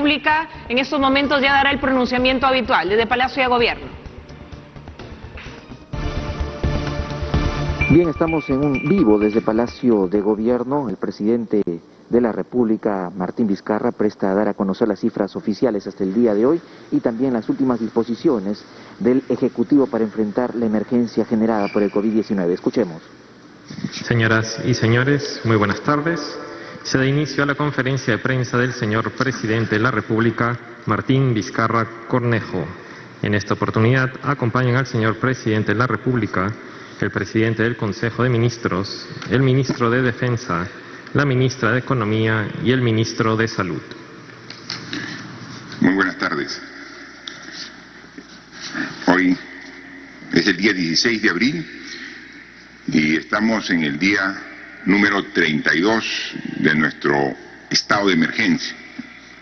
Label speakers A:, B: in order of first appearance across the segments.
A: República en estos momentos ya dará el pronunciamiento habitual desde Palacio de Gobierno.
B: Bien, estamos en un vivo desde Palacio de Gobierno. El presidente de la República, Martín Vizcarra, presta a dar a conocer las cifras oficiales hasta el día de hoy y también las últimas disposiciones del Ejecutivo para enfrentar la emergencia generada por el COVID-19. Escuchemos.
C: Señoras y señores, muy buenas tardes. Se da inicio a la conferencia de prensa del señor presidente de la República, Martín Vizcarra Cornejo. En esta oportunidad acompañan al señor presidente de la República, el presidente del Consejo de Ministros, el ministro de Defensa, la ministra de Economía y el ministro de Salud.
D: Muy buenas tardes. Hoy es el día 16 de abril y estamos en el día número 32 de nuestro estado de emergencia.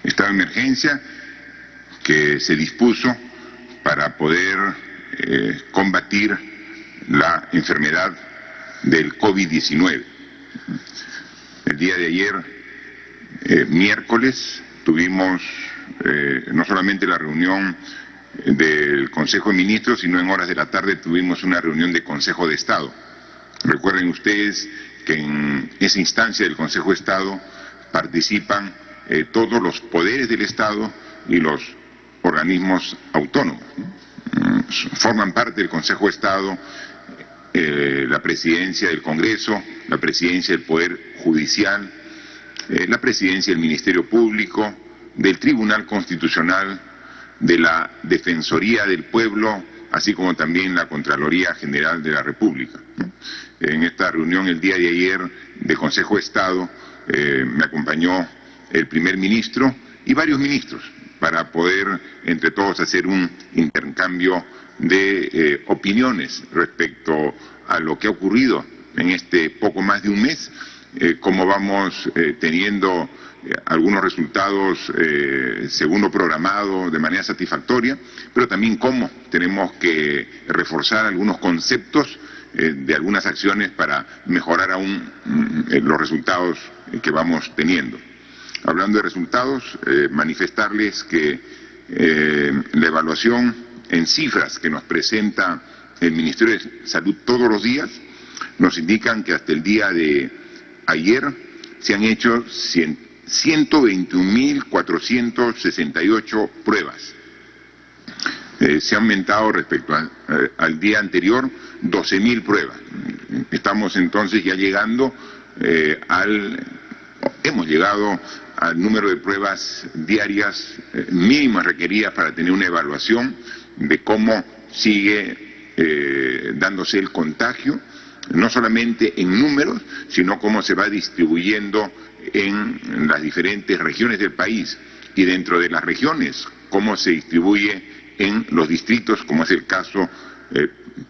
D: Estado de emergencia que se dispuso para poder combatir la enfermedad del COVID-19. El día de ayer, miércoles, tuvimos no solamente la reunión del Consejo de Ministros, sino en horas de la tarde tuvimos una reunión de Consejo de Estado. Recuerden ustedes que en esa instancia del Consejo de Estado participan todos los poderes del Estado y los organismos autónomos. Forman parte del Consejo de Estado la presidencia del Congreso, la presidencia del Poder Judicial, la presidencia del Ministerio Público, del Tribunal Constitucional, de la Defensoría del Pueblo, así como también la Contraloría General de la República. En esta reunión el día de ayer del Consejo de Estado me acompañó el primer ministro y varios ministros para poder entre todos hacer un intercambio de opiniones respecto a lo que ha ocurrido en este poco más de un mes, cómo vamos teniendo algunos resultados según lo programado de manera satisfactoria, pero también cómo tenemos que reforzar algunos conceptos de algunas acciones para mejorar aún los resultados que vamos teniendo. Hablando de resultados, manifestarles que la evaluación en cifras que nos presenta el Ministerio de Salud todos los días nos indican que hasta el día de ayer se han hecho 121.468 pruebas. Se ha aumentado respecto al día anterior 12.000 pruebas. Estamos entonces ya llegando hemos llegado al número de pruebas diarias mínimas requeridas para tener una evaluación de cómo sigue dándose el contagio, no solamente en números, sino cómo se va distribuyendo en las diferentes regiones del país y dentro de las regiones, cómo se distribuye en los distritos, como es el caso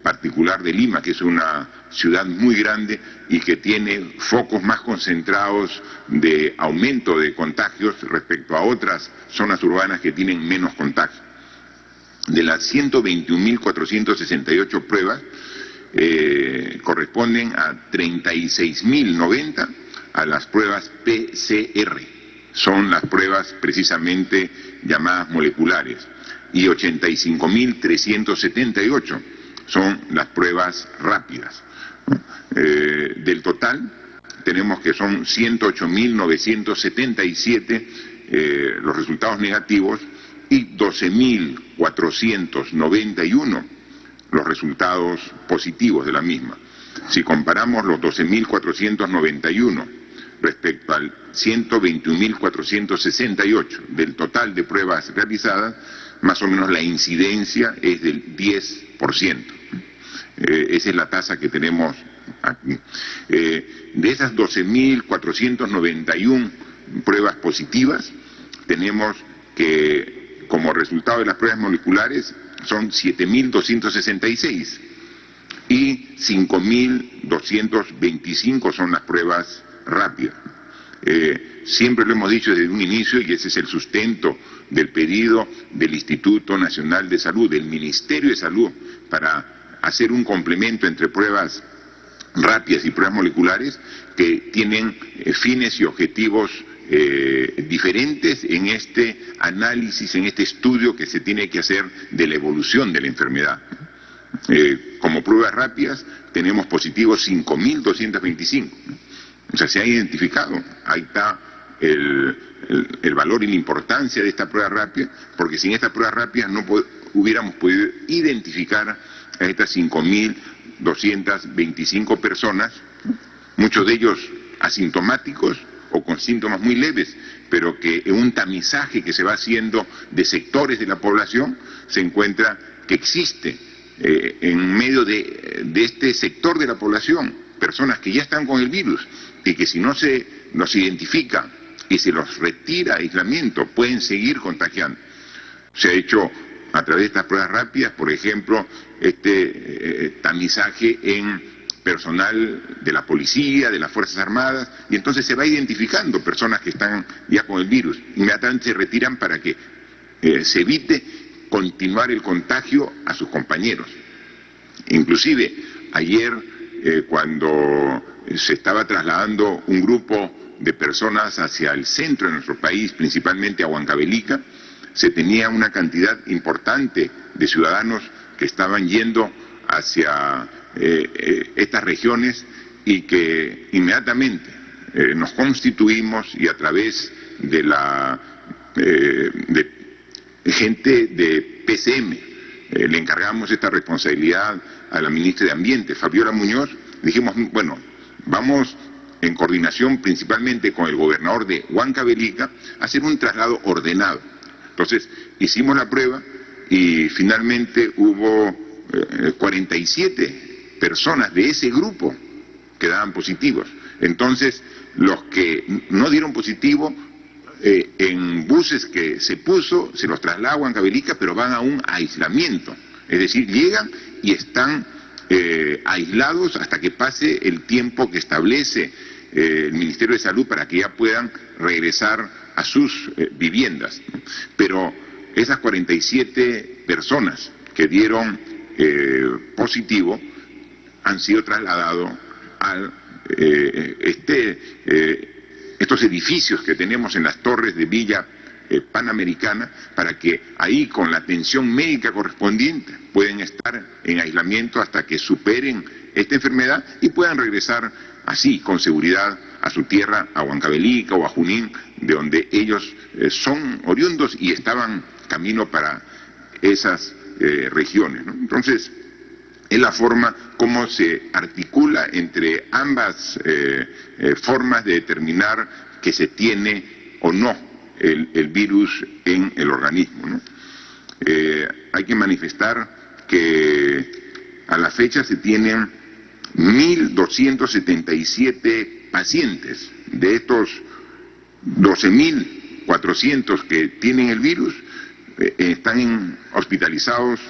D: particular de Lima, que es una ciudad muy grande y que tiene focos más concentrados de aumento de contagios respecto a otras zonas urbanas que tienen menos contagios. De las 121.468 pruebas, corresponden a 36.090 a las pruebas PCR. Son las pruebas precisamente llamadas moleculares. Y 85.378 son las pruebas rápidas. Del total, tenemos que son 108.977 los resultados negativos y 12.491 los resultados positivos de la misma. Si comparamos los 12.491 respecto al 121.468 del total de pruebas realizadas, más o menos la incidencia es del 10%. Esa es la tasa que tenemos aquí. De esas 12.491 pruebas positivas, tenemos que como resultado de las pruebas moleculares son 7.266 y 5.225 son las pruebas rápidas. Siempre lo hemos dicho desde un inicio y ese es el sustento del pedido del Instituto Nacional de Salud, del Ministerio de Salud, para hacer un complemento entre pruebas rápidas y pruebas moleculares que tienen fines y objetivos diferentes en este análisis, en este estudio que se tiene que hacer de la evolución de la enfermedad. Como pruebas rápidas tenemos positivos 5.225. O sea, se ha identificado. Ahí está el valor y la importancia de esta prueba rápida, porque sin esta prueba rápida no hubiéramos podido identificar a estas 5.225 personas, muchos de ellos asintomáticos o con síntomas muy leves, pero que en un tamizaje que se va haciendo de sectores de la población se encuentra que existe en medio de este sector de la población personas que ya están con el virus y que si no se los identifica y se los retira aislamiento pueden seguir contagiando. Se ha hecho a través de estas pruebas rápidas, por ejemplo, tamizaje en personal de la policía, de las Fuerzas Armadas, y entonces se va identificando personas que están ya con el virus. Inmediatamente se retiran para que se evite continuar el contagio a sus compañeros. Inclusive, ayer, cuando se estaba trasladando un grupo de personas hacia el centro de nuestro país, principalmente a Huancavelica, se tenía una cantidad importante de ciudadanos que estaban yendo hacia estas regiones y que inmediatamente nos constituimos y a través de de gente de PCM le encargamos esta responsabilidad a la ministra de Ambiente, Fabiola Muñoz. Dijimos, bueno, vamos en coordinación principalmente con el gobernador de Huancavelica a hacer un traslado ordenado. Entonces hicimos la prueba y finalmente hubo 47 personas de ese grupo que daban positivos. Entonces, los que no dieron positivo, en buses que se puso, se los traslada a Huancavelica, pero van a un aislamiento. Es decir, llegan y están aislados hasta que pase el tiempo que establece el Ministerio de Salud para que ya puedan regresar a sus viviendas. Pero esas 47 personas que dieron positivo han sido trasladados a estos edificios que tenemos en las torres de Villa Panamericana, para que ahí con la atención médica correspondiente pueden estar en aislamiento hasta que superen esta enfermedad y puedan regresar así con seguridad a su tierra, a Huancavelica o a Junín, de donde ellos son oriundos y estaban camino para esas regiones, ¿no? Entonces, es la forma como se articula entre ambas formas de determinar que se tiene o no el virus en el organismo, ¿no? Hay que manifestar que a la fecha se tienen 1.277 pacientes. De estos 12.400 que tienen el virus, están hospitalizados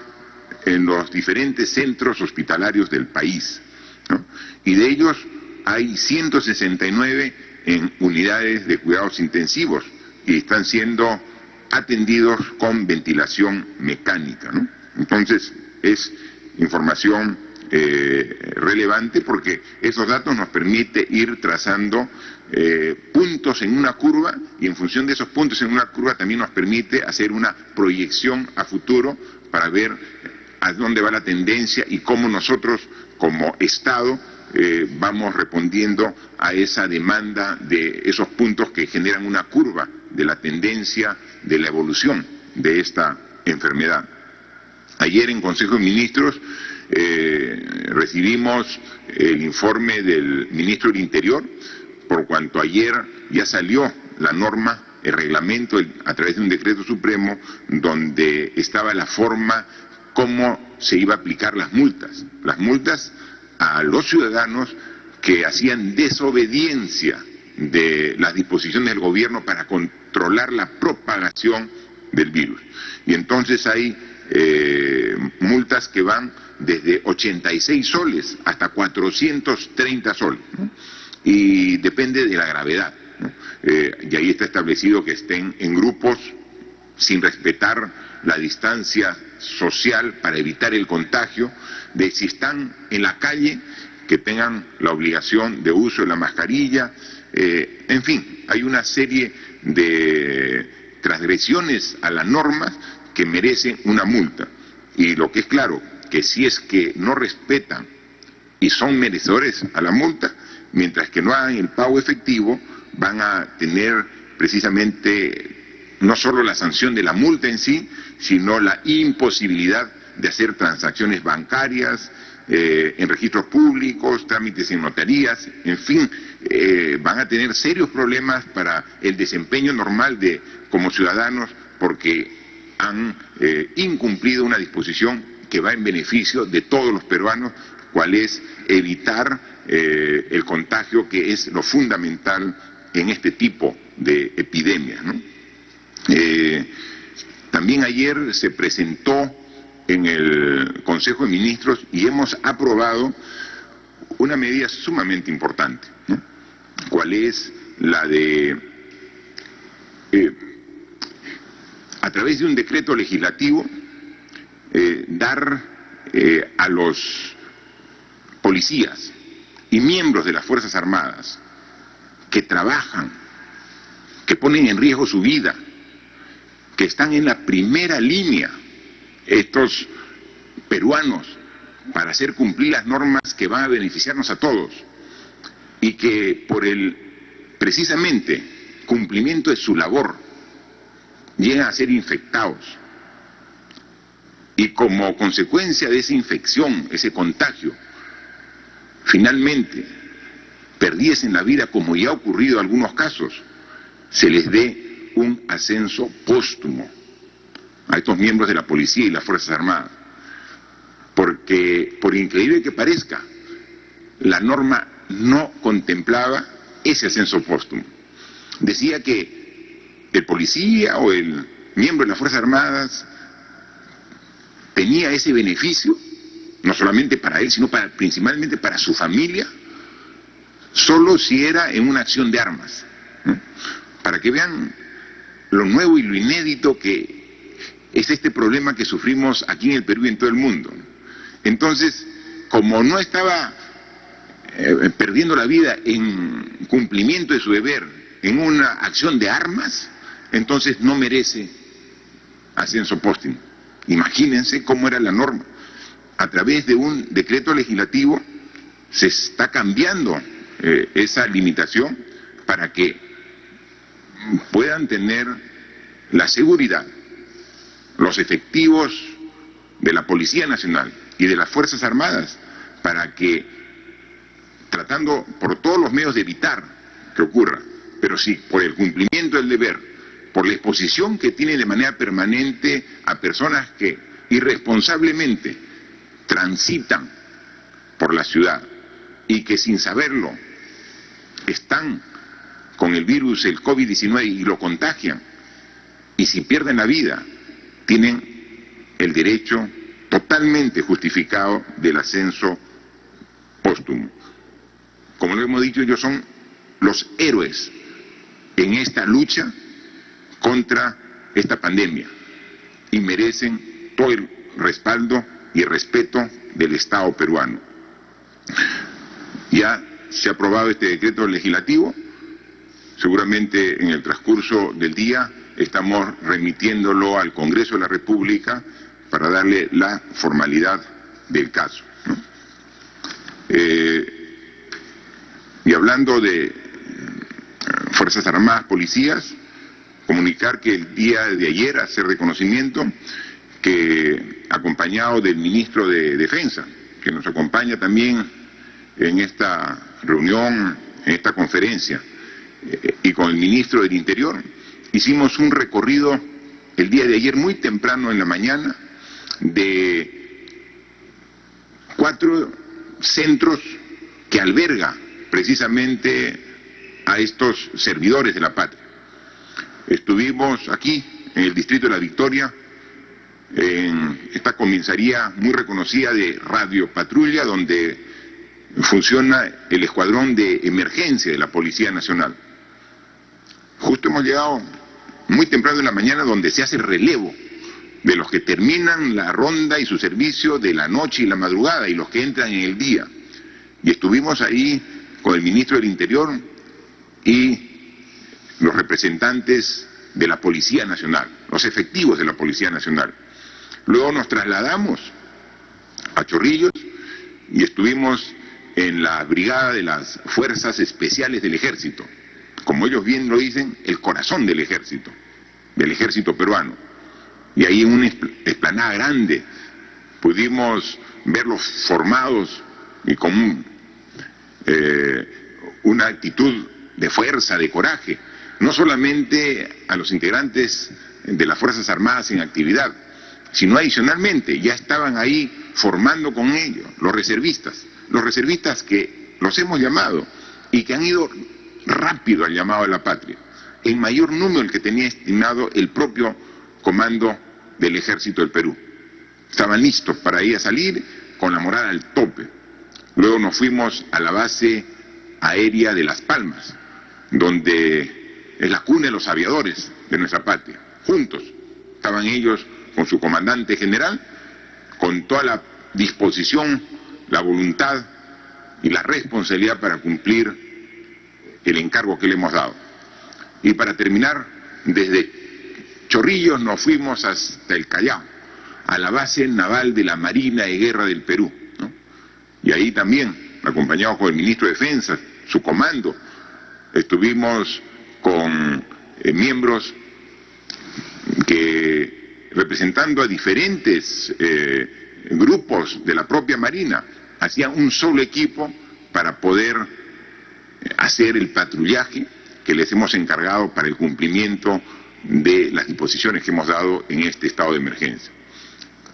D: en los diferentes centros hospitalarios del país, ¿no? Y de ellos hay 169 en unidades de cuidados intensivos y están siendo atendidos con ventilación mecánica, ¿no? Entonces, es información relevante porque esos datos nos permite ir trazando puntos en una curva y en función de esos puntos en una curva también nos permite hacer una proyección a futuro para ver a dónde va la tendencia y cómo nosotros como Estado vamos respondiendo a esa demanda de esos puntos que generan una curva de la tendencia de la evolución de esta enfermedad. Ayer en Consejo de Ministros recibimos el informe del Ministro del Interior, por cuanto ayer ya salió la norma, el reglamento, a través de un decreto supremo, donde estaba la forma cómo se iba a aplicar las multas a los ciudadanos que hacían desobediencia de las disposiciones del gobierno para controlar la propagación del virus. Y entonces hay multas que van desde 86 soles hasta 430 soles, ¿no? Y depende de la gravedad, ¿no? Y ahí está establecido que estén en grupos sin respetar la distancia social para evitar el contagio, de si están en la calle, que tengan la obligación de uso de la mascarilla, en fin, hay una serie de transgresiones a las normas que merecen una multa. Y lo que es claro, que si es que no respetan y son merecedores a la multa, mientras que no hagan el pago efectivo, van a tener precisamente no solo la sanción de la multa en sí, sino la imposibilidad de hacer transacciones bancarias, en registros públicos, trámites en notarías, en fin, van a tener serios problemas para el desempeño normal de como ciudadanos, porque han incumplido una disposición que va en beneficio de todos los peruanos, cual es evitar el contagio, que es lo fundamental en este tipo de epidemias, ¿no? También ayer se presentó en el Consejo de Ministros y hemos aprobado una medida sumamente importante, ¿no? Cuál es la de, a través de un decreto legislativo, dar a los policías y miembros de las Fuerzas Armadas que trabajan, que ponen en riesgo su vida, que están en la primera línea, estos peruanos, para hacer cumplir las normas que van a beneficiarnos a todos, y que por el precisamente cumplimiento de su labor llegan a ser infectados, y como consecuencia de esa infección, ese contagio, finalmente perdiesen la vida, como ya ha ocurrido en algunos casos, se les dé un ascenso póstumo a estos miembros de la policía y las Fuerzas Armadas. Porque, por increíble que parezca, la norma no contemplaba ese ascenso póstumo. Decía que el policía o el miembro de las Fuerzas Armadas tenía ese beneficio, no solamente para él, sino principalmente para su familia, solo si era en una acción de armas, ¿no? Para que vean lo nuevo y lo inédito que es este problema que sufrimos aquí en el Perú y en todo el mundo. Entonces, como no estaba perdiendo la vida en cumplimiento de su deber, en una acción de armas, entonces no merece ascenso póstumo. Imagínense cómo era la norma. A través de un decreto legislativo se está cambiando esa limitación para que puedan tener la seguridad los efectivos de la Policía Nacional y de las Fuerzas Armadas, para que, tratando por todos los medios de evitar que ocurra, pero sí por el cumplimiento del deber, por la exposición que tiene de manera permanente a personas que irresponsablemente transitan por la ciudad y que sin saberlo están con el virus, el COVID-19, y lo contagian, y si pierden la vida, tienen el derecho totalmente justificado del ascenso póstumo. Como lo hemos dicho, ellos son los héroes en esta lucha contra esta pandemia y merecen todo el respaldo y el respeto del Estado peruano. Ya se ha aprobado este decreto legislativo, seguramente en el transcurso del día estamos remitiéndolo al Congreso de la República para darle la formalidad del caso, ¿no? Y hablando de Fuerzas Armadas, policías, comunicar que el día de ayer, hacer reconocimiento, que acompañado del ministro de Defensa, que nos acompaña también en esta reunión, en esta conferencia, y con el ministro del Interior, hicimos un recorrido el día de ayer muy temprano en la mañana de 4 centros que alberga precisamente a estos servidores de la patria. Estuvimos aquí en el distrito de La Victoria, en esta comisaría muy reconocida de Radio Patrulla, donde funciona el escuadrón de emergencia de la Policía Nacional. Justo hemos llegado muy temprano en la mañana, donde se hace relevo de los que terminan la ronda y su servicio de la noche y la madrugada, y los que entran en el día. Y estuvimos ahí con el ministro del Interior y los representantes de la Policía Nacional, los efectivos de la Policía Nacional. Luego nos trasladamos a Chorrillos y estuvimos en la brigada de las Fuerzas Especiales del Ejército, como ellos bien lo dicen, el corazón del ejército peruano. Y ahí en una explanada grande pudimos verlos formados y con una actitud de fuerza, de coraje, no solamente a los integrantes de las Fuerzas Armadas en actividad, sino adicionalmente ya estaban ahí formando con ellos los reservistas que los hemos llamado y que han ido rápido al llamado a la patria, en mayor número del que tenía estimado el propio comando del Ejército del Perú. Estaban listos para ir a salir con la moral al tope. Luego nos fuimos a la base aérea de Las Palmas, donde es la cuna de los aviadores de nuestra patria. Juntos estaban ellos con su comandante general, con toda la disposición, la voluntad y la responsabilidad para cumplir el encargo que le hemos dado. Y para terminar, desde Chorrillos nos fuimos hasta el Callao, a la base naval de la Marina de Guerra del Perú, ¿no? Y ahí también, acompañados con el ministro de Defensa, su comando, estuvimos con miembros que, representando a diferentes grupos de la propia Marina, hacían un solo equipo para poder hacer el patrullaje que les hemos encargado para el cumplimiento de las disposiciones que hemos dado en este estado de emergencia.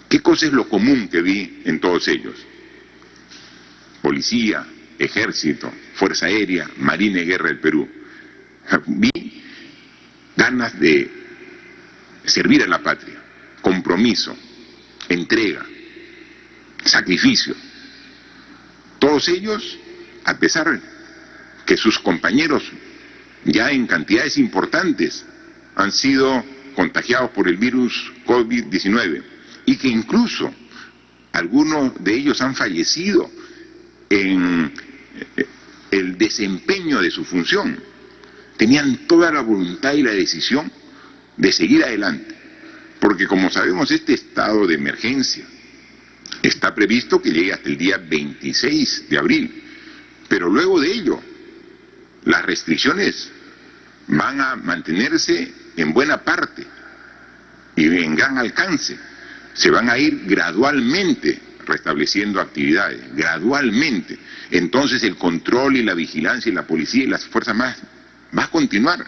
D: ¿Qué cosa es lo común que vi en todos ellos? Policía, Ejército, Fuerza Aérea, Marina y Guerra del Perú. Vi ganas de servir a la patria, compromiso, entrega, sacrificio. Todos ellos, a pesar que sus compañeros ya en cantidades importantes han sido contagiados por el virus COVID-19 y que incluso algunos de ellos han fallecido en el desempeño de su función, tenían toda la voluntad y la decisión de seguir adelante, porque como sabemos este estado de emergencia está previsto que llegue hasta el día 26 de abril, pero luego de ello las restricciones van a mantenerse en buena parte y en gran alcance. Se van a ir gradualmente restableciendo actividades, gradualmente. Entonces el control y la vigilancia y la policía y las fuerzas más va a continuar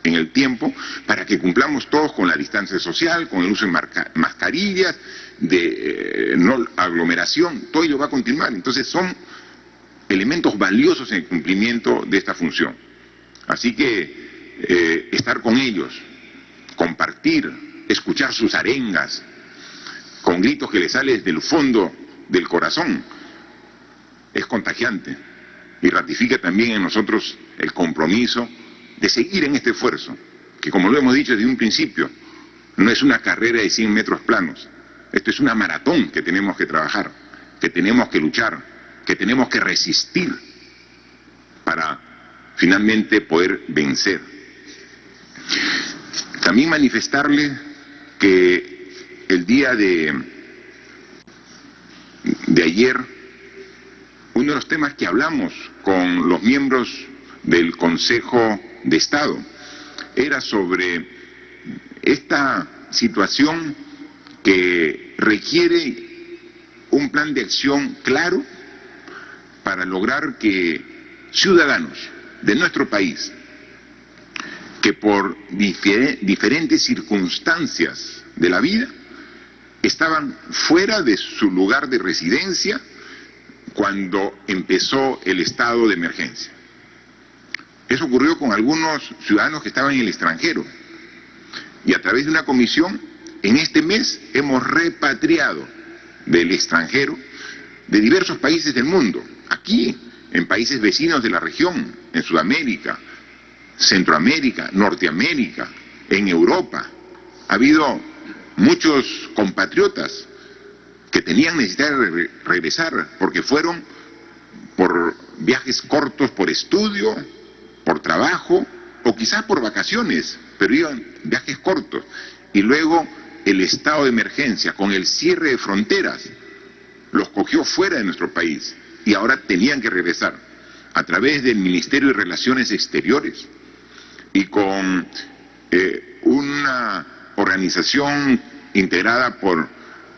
D: en el tiempo para que cumplamos todos con la distancia social, con el uso de mascarillas, de no aglomeración, todo ello va a continuar. Entonces son elementos valiosos en el cumplimiento de esta función. Así que estar con ellos, compartir, escuchar sus arengas, con gritos que les salen desde el fondo del corazón, es contagiante y ratifica también en nosotros el compromiso de seguir en este esfuerzo, que como lo hemos dicho desde un principio, no es una carrera de 100 metros planos, esto es una maratón que tenemos que trabajar, que tenemos que luchar, que tenemos que resistir para finalmente poder vencer. También manifestarle que el día de ayer, uno de los temas que hablamos con los miembros del Consejo de Estado era sobre esta situación que requiere un plan de acción claro para lograr que ciudadanos de nuestro país, que por diferentes circunstancias de la vida estaban fuera de su lugar de residencia cuando empezó el estado de emergencia. Eso ocurrió con algunos ciudadanos que estaban en el extranjero y a través de una comisión en este mes hemos repatriado del extranjero de diversos países del mundo, aquí en países vecinos de la región, en Sudamérica, Centroamérica, Norteamérica, en Europa. Ha habido muchos compatriotas que tenían necesidad de regresar porque fueron por viajes cortos, por estudio, por trabajo o quizás por vacaciones, pero iban viajes cortos. Y luego el estado de emergencia, con el cierre de fronteras, los cogió fuera de nuestro país y ahora tenían que regresar a través del Ministerio de Relaciones Exteriores y con una organización integrada por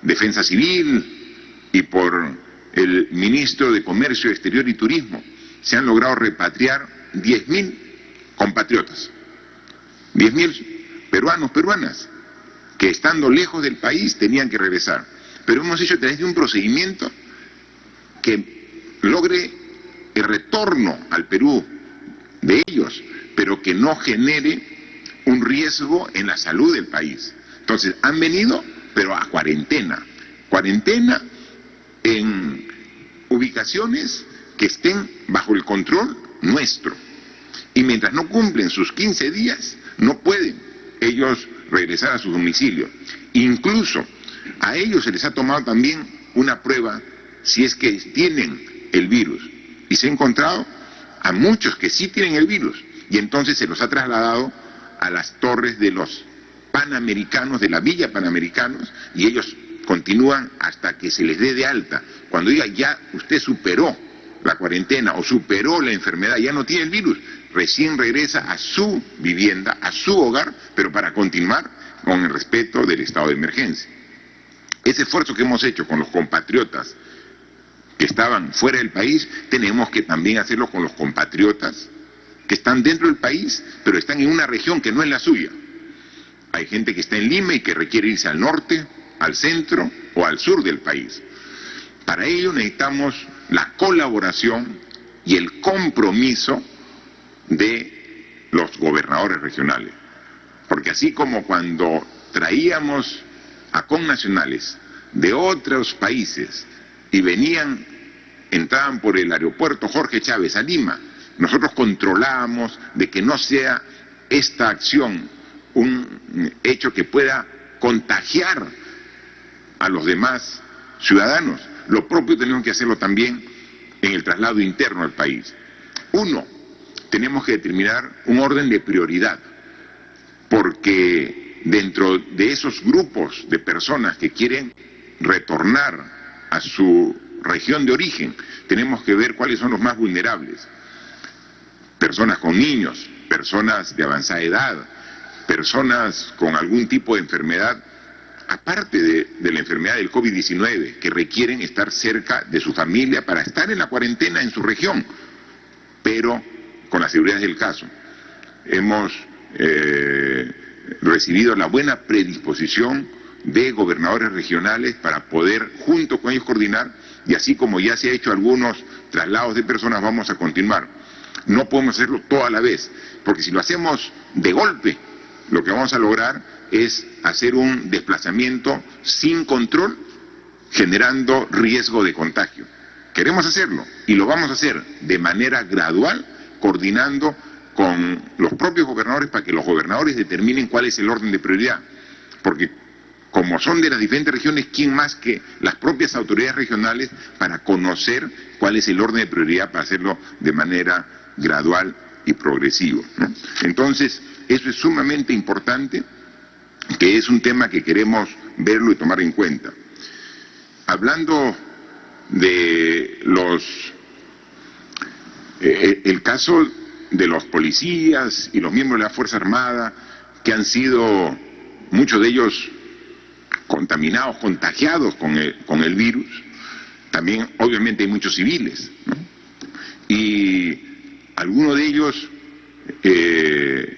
D: Defensa Civil y por el Ministro de Comercio Exterior y Turismo. Se han logrado repatriar 10.000 compatriotas, 10.000 peruanos, peruanas, que estando lejos del país tenían que regresar. Pero hemos hecho a través de un procedimiento que logre el retorno al Perú de ellos, pero que no genere un riesgo en la salud del país. Entonces, han venido, pero a cuarentena en ubicaciones que estén bajo el control nuestro. Y mientras no cumplen sus 15 días, no pueden ellos regresar a sus domicilios. Incluso a ellos se les ha tomado también una prueba si es que tienen el virus. Y se ha encontrado a muchos que sí tienen el virus. Y entonces se los ha trasladado a las torres de los Panamericanos, de la Villa Panamericanos, y ellos continúan hasta que se les dé de alta. Cuando diga ya usted superó la cuarentena o superó la enfermedad, ya no tiene el virus, recién regresa a su vivienda, a su hogar, pero para continuar con el respeto del estado de emergencia. Ese esfuerzo que hemos hecho con los compatriotas que estaban fuera del país, tenemos que también hacerlo con los compatriotas que están dentro del país, pero están en una región que no es la suya. Hay gente que está en Lima y que requiere irse al norte, al centro o al sur del país. Para ello necesitamos la colaboración y el compromiso de los gobernadores regionales. Porque así como cuando traíamos a connacionales de otros países y entraban por el aeropuerto Jorge Chávez a Lima, nosotros controlábamos de que no sea esta acción un hecho que pueda contagiar a los demás ciudadanos. Lo propio tenemos que hacerlo también en el traslado interno al país. Uno, tenemos que determinar un orden de prioridad, porque dentro de esos grupos de personas que quieren retornar a su región de origen, tenemos que ver cuáles son los más vulnerables. Personas con niños, personas de avanzada edad, personas con algún tipo de enfermedad, aparte de la enfermedad del COVID-19, que requieren estar cerca de su familia para estar en la cuarentena en su región, pero con la seguridad del caso. Hemos recibido la buena predisposición de gobernadores regionales para poder junto con ellos coordinar, y así como ya se ha hecho algunos traslados de personas, vamos a continuar. No podemos hacerlo todo a la vez, porque si lo hacemos de golpe, lo que vamos a lograr es hacer un desplazamiento sin control, generando riesgo de contagio. Queremos hacerlo y lo vamos a hacer de manera gradual, coordinando con los propios gobernadores para que los gobernadores determinen cuál es el orden de prioridad. Porque como son de las diferentes regiones, ¿quién más que las propias autoridades regionales para conocer cuál es el orden de prioridad para hacerlo de manera gradual y progresivo, ¿no? Entonces, eso es sumamente importante, que es un tema que queremos verlo y tomar en cuenta. Hablando de el caso de los policías y los miembros de la Fuerza Armada, que han sido, muchos de ellos, contaminados, contagiados con el virus, también obviamente hay muchos civiles, ¿no? Y algunos de ellos,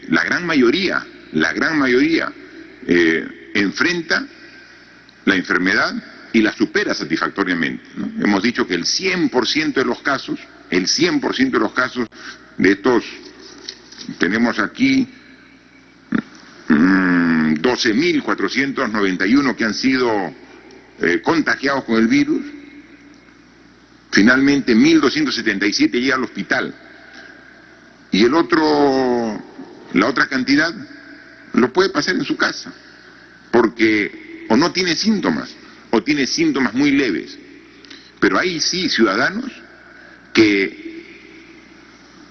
D: la gran mayoría, enfrenta la enfermedad y la supera satisfactoriamente, ¿no? Hemos dicho que el 100% de los casos de estos, tenemos aquí 12.491 que han sido contagiados con el virus, finalmente 1.277 llega al hospital. Y la otra cantidad lo puede pasar en su casa, porque o no tiene síntomas, o tiene síntomas muy leves. Pero hay sí ciudadanos que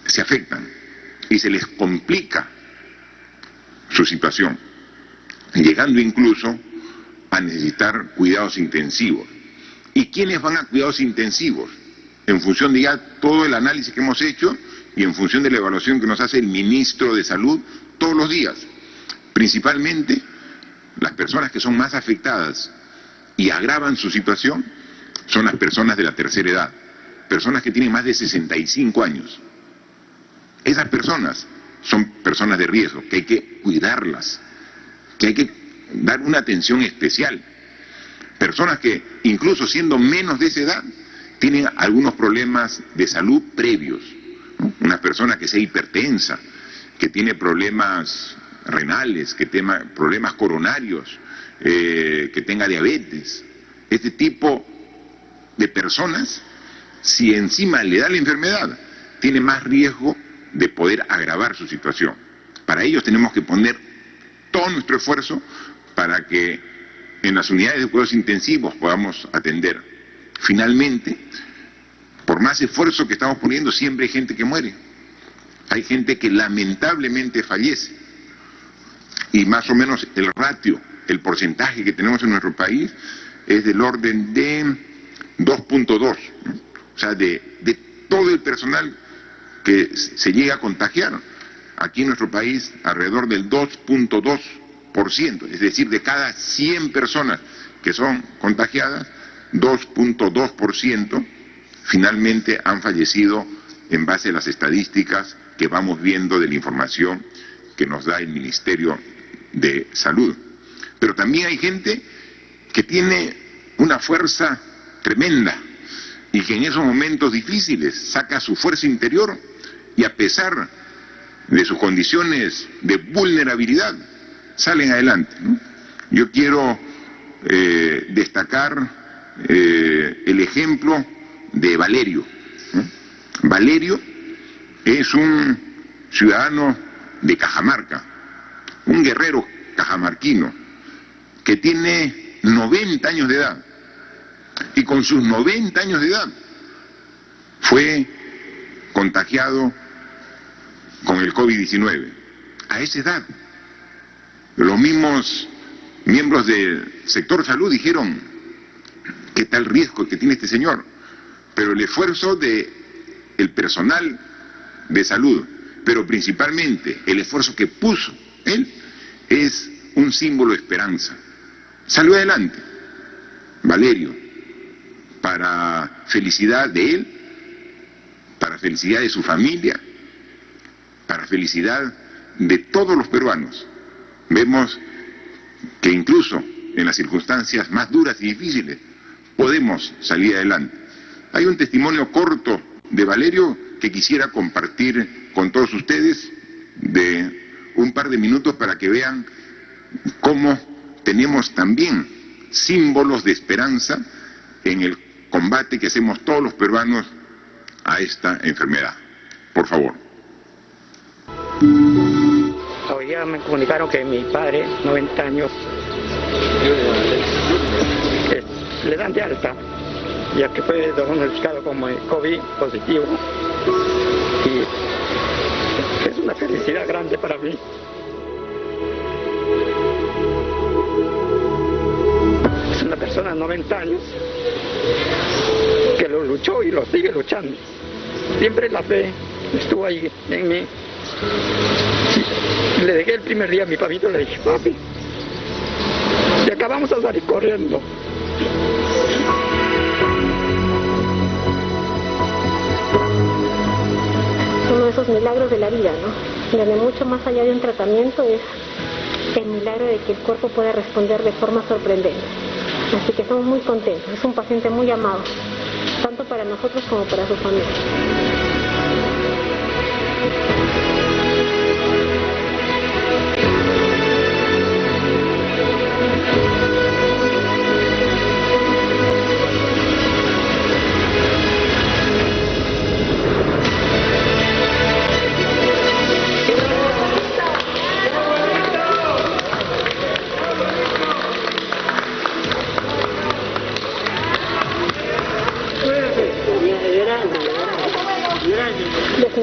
D: se afectan, y se les complica su situación, llegando incluso a necesitar cuidados intensivos. ¿Y quiénes van a cuidados intensivos? En función de ya todo el análisis que hemos hecho y en función de la evaluación que nos hace el ministro de Salud todos los días. Principalmente, las personas que son más afectadas y agravan su situación son las personas de la tercera edad, personas que tienen más de 65 años. Esas personas son personas de riesgo, que hay que cuidarlas, que hay que dar una atención especial. Personas que, incluso siendo menos de esa edad, tienen algunos problemas de salud previos. Una persona que sea hipertensa, que tiene problemas renales, que tenga problemas coronarios, que tenga diabetes. Este tipo de personas, si encima le da la enfermedad, tiene más riesgo de poder agravar su situación. Para ellos tenemos que poner todo nuestro esfuerzo para que en las unidades de cuidados intensivos podamos atender. Finalmente, por más esfuerzo que estamos poniendo, siempre hay gente que muere. Hay gente que lamentablemente fallece. Y más o menos el ratio, el porcentaje que tenemos en nuestro país es del orden de 2.2. O sea, de todo el personal que se llega a contagiar, aquí en nuestro país alrededor del 2.2%, es decir, de cada 100 personas que son contagiadas, 2.2% finalmente han fallecido en base a las estadísticas que vamos viendo de la información que nos da el Ministerio de Salud. Pero también hay gente que tiene una fuerza tremenda y que en esos momentos difíciles saca su fuerza interior y a pesar de sus condiciones de vulnerabilidad salen adelante, ¿no? Yo quiero destacar el ejemplo de Valerio. Valerio es un ciudadano de Cajamarca, un guerrero cajamarquino que tiene 90 años de edad y con sus 90 años de edad fue contagiado con el COVID-19. A esa edad, los mismos miembros del sector salud dijeron qué tal riesgo que tiene este señor, pero el esfuerzo del personal de salud, pero principalmente el esfuerzo que puso él, es un símbolo de esperanza. Salió adelante, Valerio, para felicidad de él, para felicidad de su familia, para felicidad de todos los peruanos. Vemos que incluso en las circunstancias más duras y difíciles podemos salir adelante. Hay un testimonio corto de Valerio que quisiera compartir con todos ustedes de un par de minutos para que vean cómo tenemos también símbolos de esperanza en el combate que hacemos todos los peruanos a esta enfermedad. Por favor.
E: Hoy día me comunicaron que mi padre, 90 años, le dan de alta, ya que fue diagnosticado como COVID positivo. Y es una felicidad grande para mí. Es una persona de 90 años que lo luchó y lo sigue luchando. Siempre la fe estuvo ahí en mí. Le dejé el primer día a mi papito, le dije, papi, y acabamos a salir corriendo.
F: Uno de esos milagros de la vida, ¿no? Donde mucho más allá de un tratamiento es el milagro de que el cuerpo pueda responder de forma sorprendente. Así que estamos muy contentos. Es un paciente muy amado, tanto para nosotros como para su familia.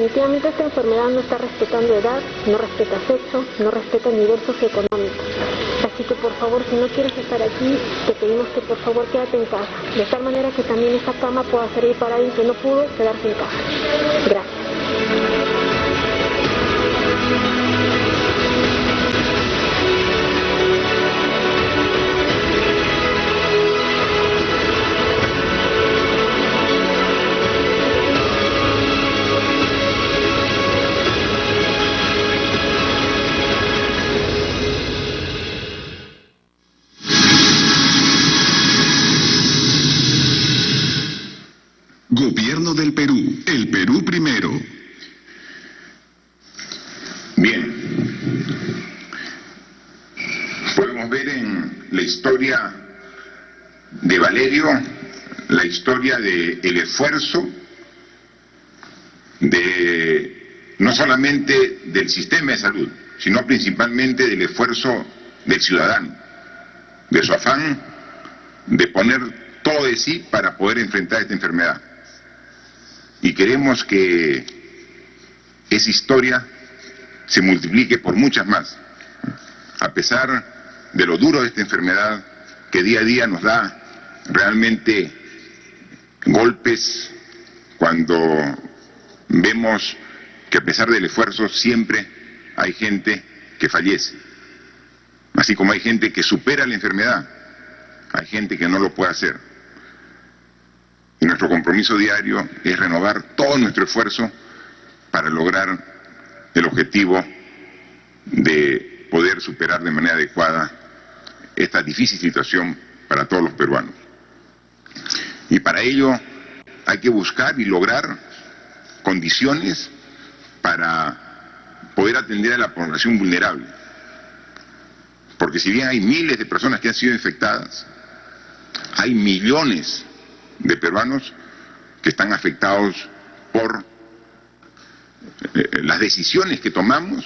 F: definitivamente esta enfermedad no está respetando edad, no respeta sexo, no respeta nivel socioeconómico. Así que por favor, si no quieres estar aquí, te pedimos que por favor quédate en casa, de tal manera que también esa cama pueda servir para alguien que no pudo quedarse en casa. Gracias.
D: Gobierno del Perú, el Perú primero. Bien, podemos ver en la historia de Valerio, la historia del esfuerzo no solamente del sistema de salud, sino principalmente del esfuerzo del ciudadano, de su afán de poner todo de sí para poder enfrentar esta enfermedad. Y queremos que esa historia se multiplique por muchas más, a pesar de lo duro de esta enfermedad que día a día nos da realmente golpes cuando vemos que a pesar del esfuerzo siempre hay gente que fallece. Así como hay gente que supera la enfermedad, hay gente que no lo puede hacer. Y nuestro compromiso diario es renovar todo nuestro esfuerzo para lograr el objetivo de poder superar de manera adecuada esta difícil situación para todos los peruanos. Y para ello hay que buscar y lograr condiciones para poder atender a la población vulnerable. Porque si bien hay miles de personas que han sido infectadas, hay millones de peruanos que están afectados por las decisiones que tomamos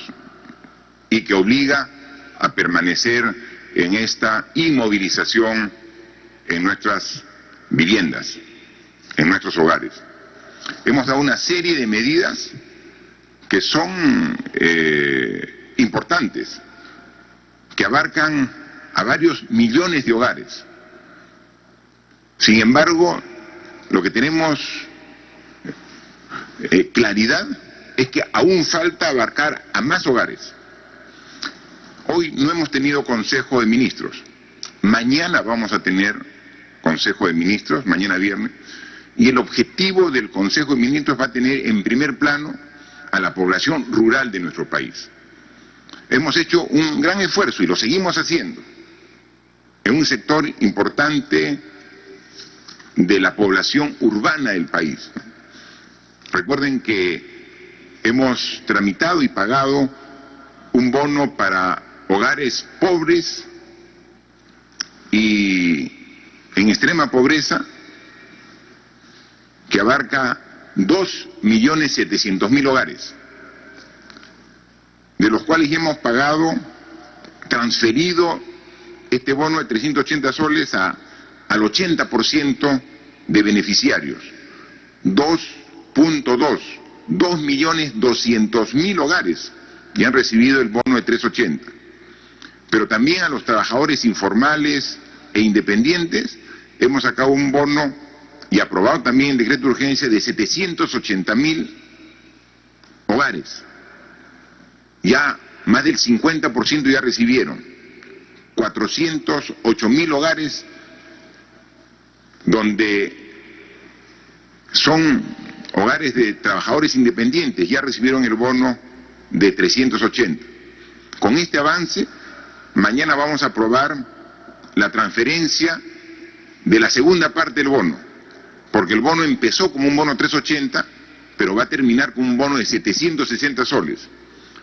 D: y que obliga a permanecer en esta inmovilización en nuestras viviendas, en nuestros hogares. Hemos dado una serie de medidas que son importantes, que abarcan a varios millones de hogares. Sin embargo, lo que tenemos claridad es que aún falta abarcar a más hogares. Hoy no hemos tenido Consejo de Ministros. Mañana vamos a tener Consejo de Ministros, mañana viernes, y el objetivo del Consejo de Ministros va a tener en primer plano a la población rural de nuestro país. Hemos hecho un gran esfuerzo y lo seguimos haciendo en un sector importante de la población urbana del país. Recuerden que hemos tramitado y pagado un bono para hogares pobres y en extrema pobreza que abarca 2.700.000 hogares, de los cuales hemos pagado, transferido este bono de 380 soles al 80% de beneficiarios, 2.200.000 hogares ya han recibido el bono de 380. Pero también a los trabajadores informales e independientes hemos sacado un bono y aprobado también el decreto de urgencia de 780.000 hogares. Ya más del 50% ya recibieron. 408.000 hogares donde son hogares de trabajadores independientes ya recibieron el bono de 380. Con este avance, mañana vamos a aprobar la transferencia de la segunda parte del bono, porque el bono empezó como un bono 380, pero va a terminar con un bono de 760 soles.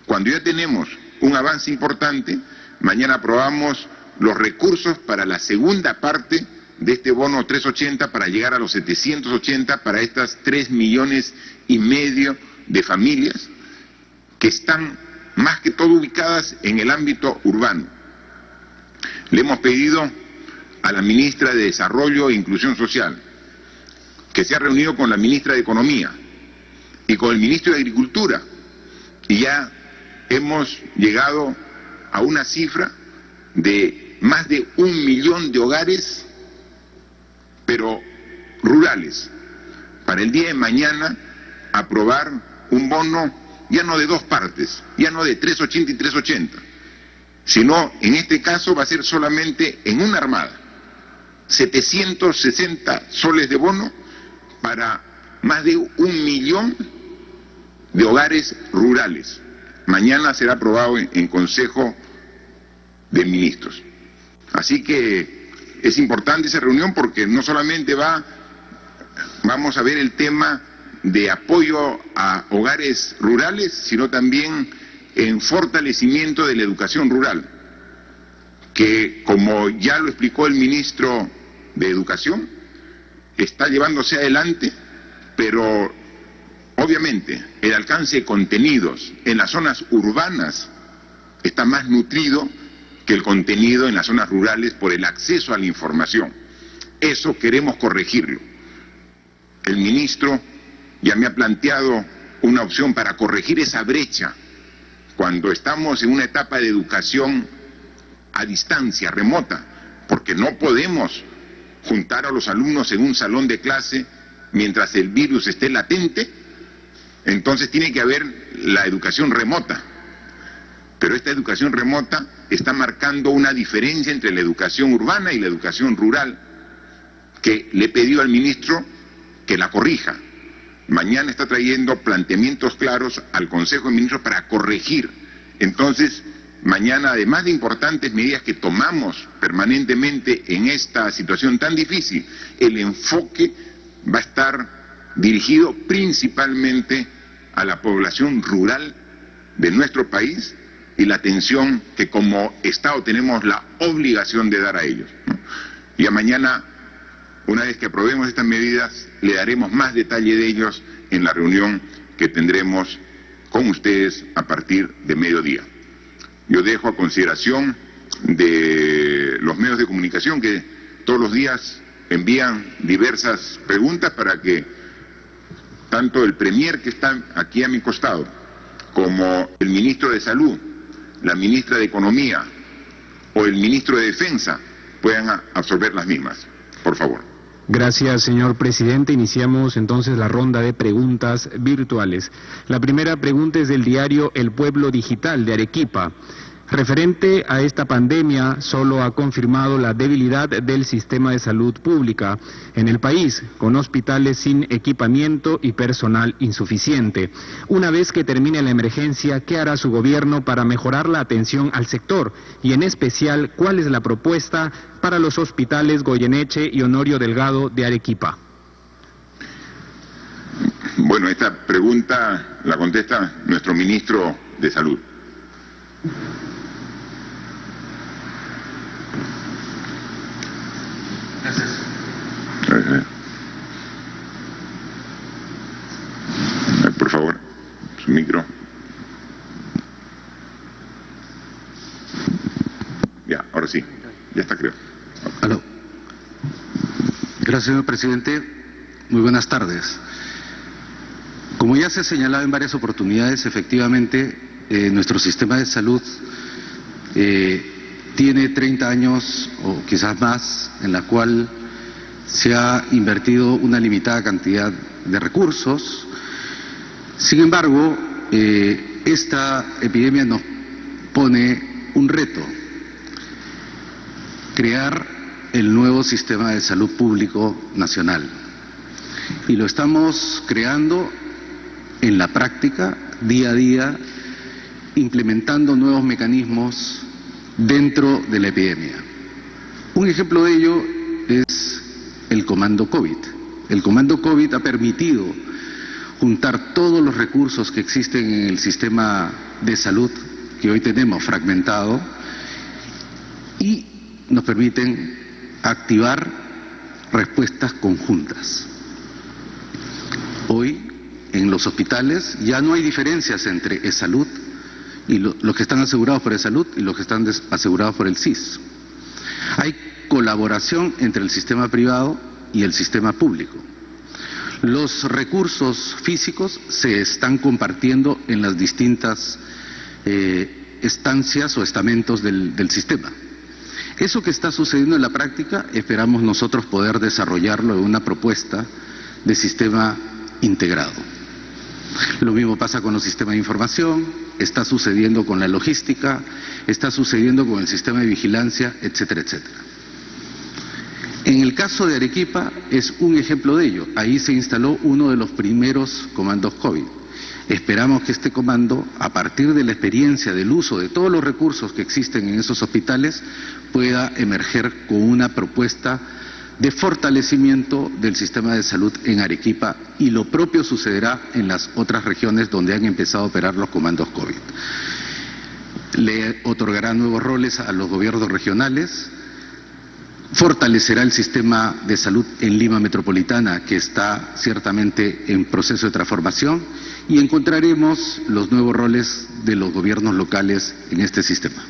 D: Cuando ya tenemos un avance importante, mañana aprobamos los recursos para la segunda parte de este bono 380 para llegar a los 780 para estas 3,5 millones de familias que están más que todo ubicadas en el ámbito urbano. Le hemos pedido a la ministra de Desarrollo e Inclusión Social que se ha reunido con la ministra de Economía y con el ministro de Agricultura, y ya hemos llegado a una cifra de más de 1 millón de hogares, pero rurales, para el día de mañana aprobar un bono ya no de 2 partes, ya no de 380 y 380, sino en este caso va a ser solamente en una armada, 760 soles de bono para más de 1 millón de hogares rurales. Mañana será aprobado en Consejo de Ministros. Así que es importante esa reunión porque no solamente vamos a ver el tema de apoyo a hogares rurales, sino también en fortalecimiento de la educación rural, que como ya lo explicó el ministro de Educación, está llevándose adelante, pero obviamente el alcance de contenidos en las zonas urbanas está más nutrido que el contenido en las zonas rurales por el acceso a la información. Eso queremos corregirlo. El ministro ya me ha planteado una opción para corregir esa brecha cuando estamos en una etapa de educación a distancia, remota, porque no podemos juntar a los alumnos en un salón de clase mientras el virus esté latente. Entonces tiene que haber la educación remota, pero esta educación remota está marcando una diferencia entre la educación urbana y la educación rural, que le he pedido al ministro que la corrija. Mañana está trayendo planteamientos claros al Consejo de Ministros para corregir. Entonces, mañana, además de importantes medidas que tomamos permanentemente en esta situación tan difícil, el enfoque va a estar dirigido principalmente a la población rural de nuestro país y la atención que como Estado tenemos la obligación de dar a ellos, ¿no? Y a mañana, una vez que aprobemos estas medidas, le daremos más detalle de ellos en la reunión que tendremos con ustedes a partir de mediodía. Yo dejo a consideración de los medios de comunicación que todos los días envían diversas preguntas para que tanto el premier que está aquí a mi costado, como el ministro de Salud, la ministra de Economía o el ministro de Defensa puedan absorber las mismas. Por favor.
G: Gracias, señor presidente. Iniciamos entonces la ronda de preguntas virtuales. La primera pregunta es del diario El Pueblo Digital de Arequipa. Referente a esta pandemia, solo ha confirmado la debilidad del sistema de salud pública en el país, con hospitales sin equipamiento y personal insuficiente. Una vez que termine la emergencia, ¿qué hará su gobierno para mejorar la atención al sector? Y en especial, ¿cuál es la propuesta para los hospitales Goyeneche y Honorio Delgado de Arequipa?
D: Bueno, esta pregunta la contesta nuestro ministro de Salud.
H: Gracias.
D: Por favor, su micro. Ya, ahora sí. Ya está, creo.
H: Aló. Gracias, señor presidente. Muy buenas tardes. Como ya se ha señalado en varias oportunidades, efectivamente, nuestro sistema de salud tiene 30 años o quizás más, en la cual se ha invertido una limitada cantidad de recursos. Sin embargo, esta epidemia nos pone un reto: crear el nuevo sistema de salud público nacional. Y lo estamos creando en la práctica, día a día, implementando nuevos mecanismos dentro de la epidemia. Un ejemplo de ello es el Comando COVID. El Comando COVID ha permitido juntar todos los recursos que existen en el sistema de salud que hoy tenemos fragmentado y nos permiten activar respuestas conjuntas. Hoy, en los hospitales, ya no hay diferencias entre e-salud y los que están asegurados por e-salud y los que están asegurados por el SIS. Hay colaboración entre el sistema privado y el sistema público, Los recursos físicos se están compartiendo en las distintas estancias o estamentos del sistema. Eso que está sucediendo en la práctica, esperamos nosotros poder desarrollarlo en una propuesta de sistema integrado. Lo mismo pasa con los sistemas de información, está sucediendo con la logística, está sucediendo con el sistema de vigilancia, etcétera, etcétera. En el caso de Arequipa es un ejemplo de ello. Ahí se instaló uno de los primeros comandos COVID. Esperamos que este comando, a partir de la experiencia del uso de todos los recursos que existen en esos hospitales, pueda emerger con una propuesta de fortalecimiento del sistema de salud en Arequipa, y lo propio sucederá en las otras regiones donde han empezado a operar los comandos COVID. Le otorgará nuevos roles a los gobiernos regionales, fortalecerá el sistema de salud en Lima Metropolitana, que está ciertamente en proceso de transformación, y encontraremos los nuevos roles de los gobiernos locales en este sistema.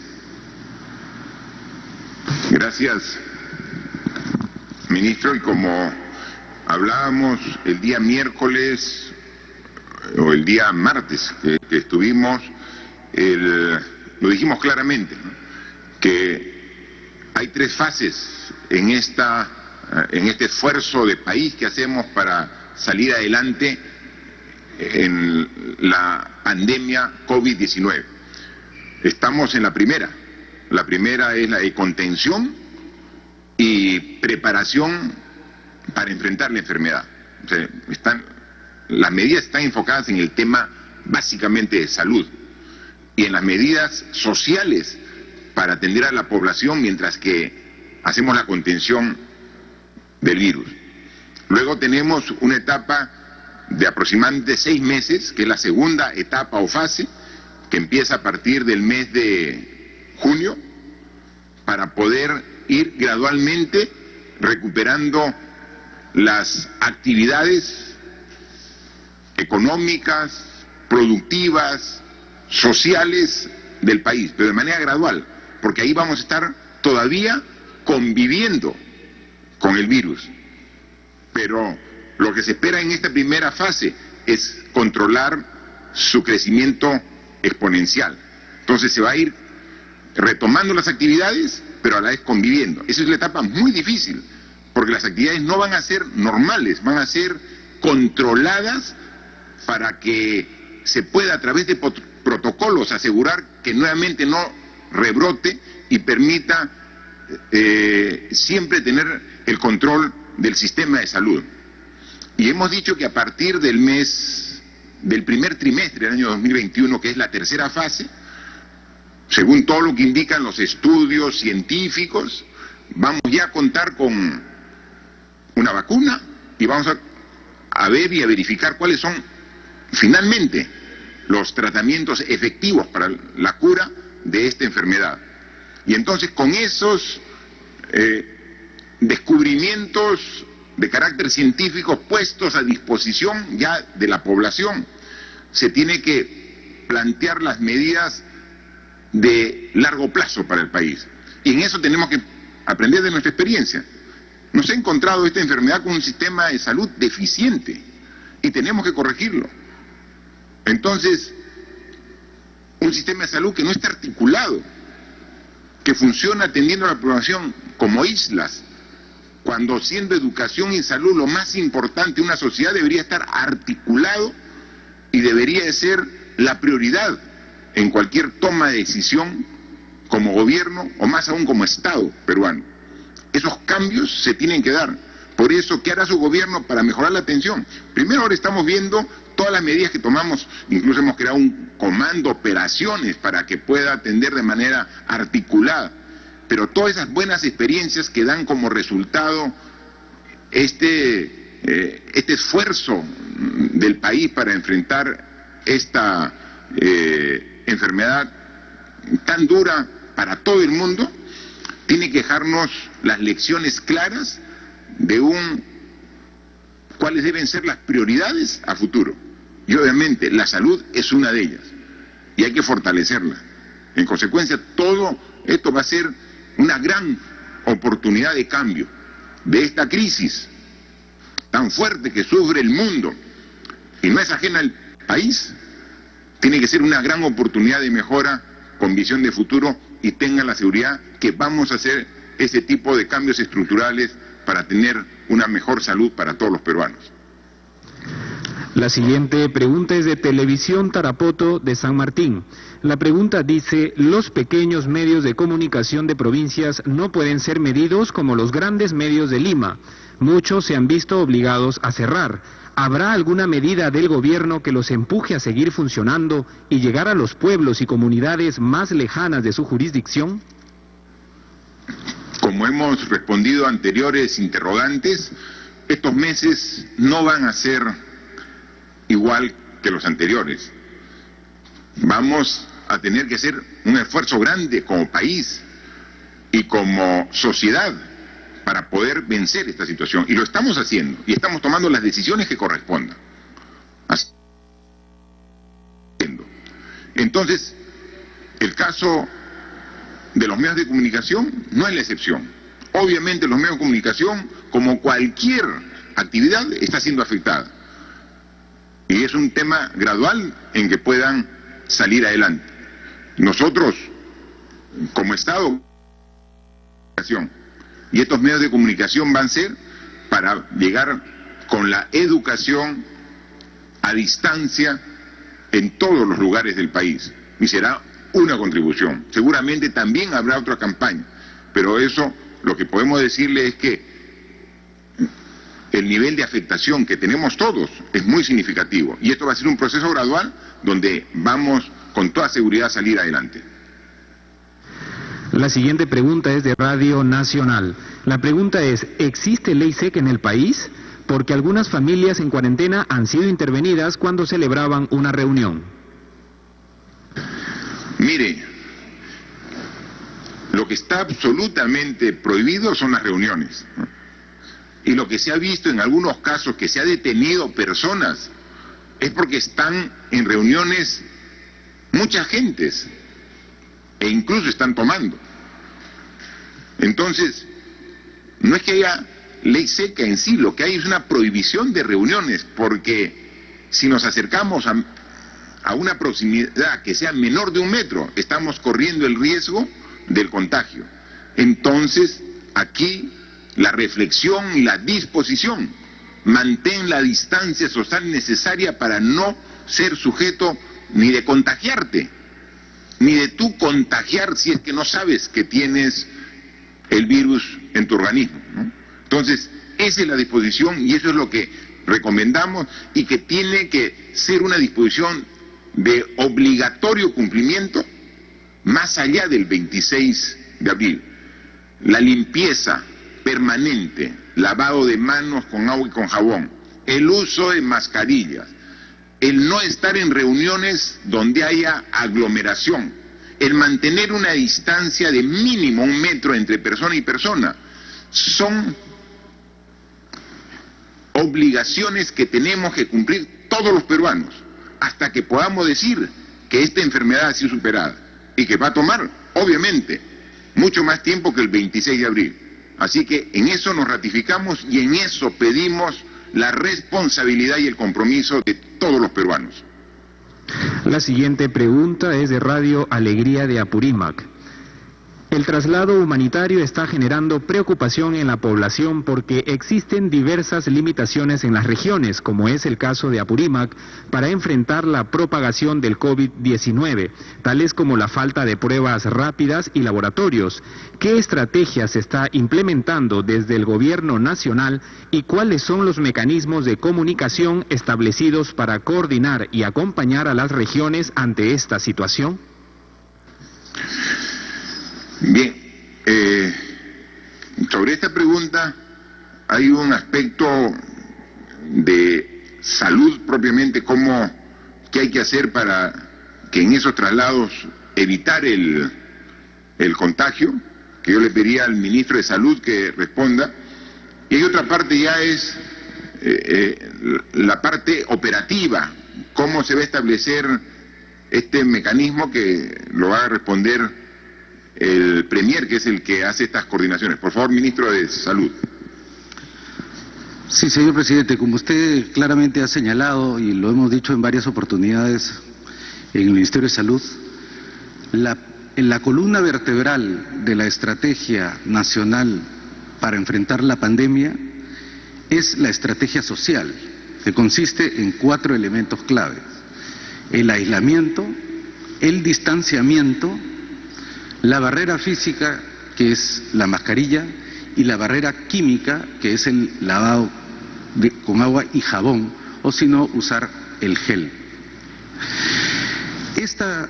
D: Gracias, ministro. Y como hablábamos el día miércoles o el día martes que estuvimos, lo dijimos claramente, ¿no?, que hay tres fases en este esfuerzo de país que hacemos para salir adelante en la pandemia COVID-19. Estamos en la primera. La primera es la de contención y preparación para enfrentar la enfermedad. O sea, las medidas están enfocadas en el tema básicamente de salud y en las medidas sociales para atender a la población mientras que hacemos la contención del virus. Luego tenemos una etapa de aproximadamente 6 meses, que es la segunda etapa o fase, que empieza a partir del mes de junio, para poder ir gradualmente recuperando las actividades económicas, productivas, sociales del país, pero de manera gradual, porque ahí vamos a estar todavía conviviendo con el virus. Pero lo que se espera en esta primera fase es controlar su crecimiento exponencial. Entonces se va a ir retomando las actividades, pero a la vez conviviendo. Esa es la etapa muy difícil, porque las actividades no van a ser normales, van a ser controladas para que se pueda, a través de protocolos, asegurar que nuevamente no rebrote y permita siempre tener el control del sistema de salud. Y hemos dicho que a partir del primer trimestre del año 2021, que es la tercera fase, según todo lo que indican los estudios científicos, vamos ya a contar con una vacuna y vamos a ver y a verificar cuáles son finalmente los tratamientos efectivos para la cura de esta enfermedad. Y entonces, con esos descubrimientos de carácter científico puestos a disposición ya de la población, se tiene que plantear las medidas de largo plazo para el país. Y en eso tenemos que aprender de nuestra experiencia. Nos ha encontrado esta enfermedad con un sistema de salud deficiente y tenemos que corregirlo. Entonces, un sistema de salud que no está articulado, que funciona atendiendo a la población como islas, cuando siendo educación y salud lo más importante de una sociedad, debería estar articulado y debería de ser la prioridad en cualquier toma de decisión como gobierno o más aún como Estado peruano. Esos cambios se tienen que dar. Por eso, ¿qué hará su gobierno para mejorar la atención? Primero, ahora estamos viendo todas las medidas que tomamos, incluso hemos creado un comando operaciones para que pueda atender de manera articulada. Pero todas esas buenas experiencias que dan como resultado este esfuerzo del país para enfrentar esta enfermedad tan dura para todo el mundo, tiene que dejarnos las lecciones claras de cuáles deben ser las prioridades a futuro. Y obviamente la salud es una de ellas y hay que fortalecerla. En consecuencia, todo esto va a ser una gran oportunidad de cambio de esta crisis tan fuerte que sufre el mundo y no es ajena al país, tiene que ser una gran oportunidad de mejora con visión de futuro, y tengan la seguridad que vamos a hacer ese tipo de cambios estructurales para tener una mejor salud para todos los peruanos.
G: La siguiente pregunta es de Televisión Tarapoto de San Martín. La pregunta dice: los pequeños medios de comunicación de provincias no pueden ser medidos como los grandes medios de Lima. Muchos se han visto obligados a cerrar. ¿Habrá alguna medida del gobierno que los empuje a seguir funcionando y llegar a los pueblos y comunidades más lejanas de su jurisdicción?
D: Como hemos respondido a anteriores interrogantes, estos meses no van a ser igual que los anteriores. Vamos a tener que hacer un esfuerzo grande como país y como sociedad para poder vencer esta situación. Y lo estamos haciendo, y estamos tomando las decisiones que correspondan. Entonces, el caso de los medios de comunicación no es la excepción. Obviamente los medios de comunicación, como cualquier actividad, está siendo afectada. Y es un tema gradual en que puedan salir adelante. Nosotros, como Estado, y estos medios de comunicación van a ser para llegar con la educación a distancia en todos los lugares del país. Y será una contribución. Seguramente también habrá otra campaña, pero eso, lo que podemos decirle es que el nivel de afectación que tenemos todos es muy significativo, y esto va a ser un proceso gradual donde vamos con toda seguridad a salir adelante.
G: La siguiente pregunta es de Radio Nacional. La pregunta es: ¿existe ley seca en el país? Porque algunas familias en cuarentena han sido intervenidas cuando celebraban una reunión.
D: Mire, lo que está absolutamente prohibido son las reuniones. Y lo que se ha visto en algunos casos que se ha detenido personas es porque están en reuniones muchas gentes e incluso están tomando. Entonces, no es que haya ley seca en sí, lo que hay es una prohibición de reuniones, porque si nos acercamos a una proximidad que sea menor de 1 metro, estamos corriendo el riesgo del contagio. Entonces, aquí la reflexión y la disposición: mantén la distancia social necesaria para no ser sujeto ni de contagiarte, ni de tú contagiar si es que no sabes que tienes el virus en tu organismo, ¿no? Entonces, esa es la disposición y eso es lo que recomendamos, y que tiene que ser una disposición de obligatorio cumplimiento más allá del 26 de abril. La limpieza permanente, lavado de manos con agua y con jabón, el uso de mascarillas, el no estar en reuniones donde haya aglomeración, el mantener una distancia de mínimo 1 metro entre persona y persona, son obligaciones que tenemos que cumplir todos los peruanos hasta que podamos decir que esta enfermedad ha sido superada, y que va a tomar, obviamente, mucho más tiempo que el 26 de abril. Así que en eso nos ratificamos y en eso pedimos la responsabilidad y el compromiso de todos los peruanos.
G: La siguiente pregunta es de Radio Alegría de Apurímac. El traslado humanitario está generando preocupación en la población porque existen diversas limitaciones en las regiones, como es el caso de Apurímac, para enfrentar la propagación del COVID-19, tales como la falta de pruebas rápidas y laboratorios. ¿Qué estrategias se está implementando desde el gobierno nacional y cuáles son los mecanismos de comunicación establecidos para coordinar y acompañar a las regiones ante esta situación?
D: Bien, sobre esta pregunta hay un aspecto de salud propiamente, qué hay que hacer para que en esos traslados evitar el contagio, que yo le pediría al ministro de Salud que responda, y hay otra parte ya es la parte operativa, cómo se va a establecer este mecanismo, que lo va a responder el Premier, que es el que hace estas coordinaciones. Por favor, ministro de Salud.
H: Sí, señor presidente, como usted claramente ha señalado y lo hemos dicho en varias oportunidades en el Ministerio de Salud, la columna vertebral de la estrategia nacional para enfrentar la pandemia es la estrategia social, que consiste en 4 elementos claves: el aislamiento, el distanciamiento, la barrera física, que es la mascarilla, y la barrera química, que es el lavado con agua y jabón, o si no, usar el gel. Esta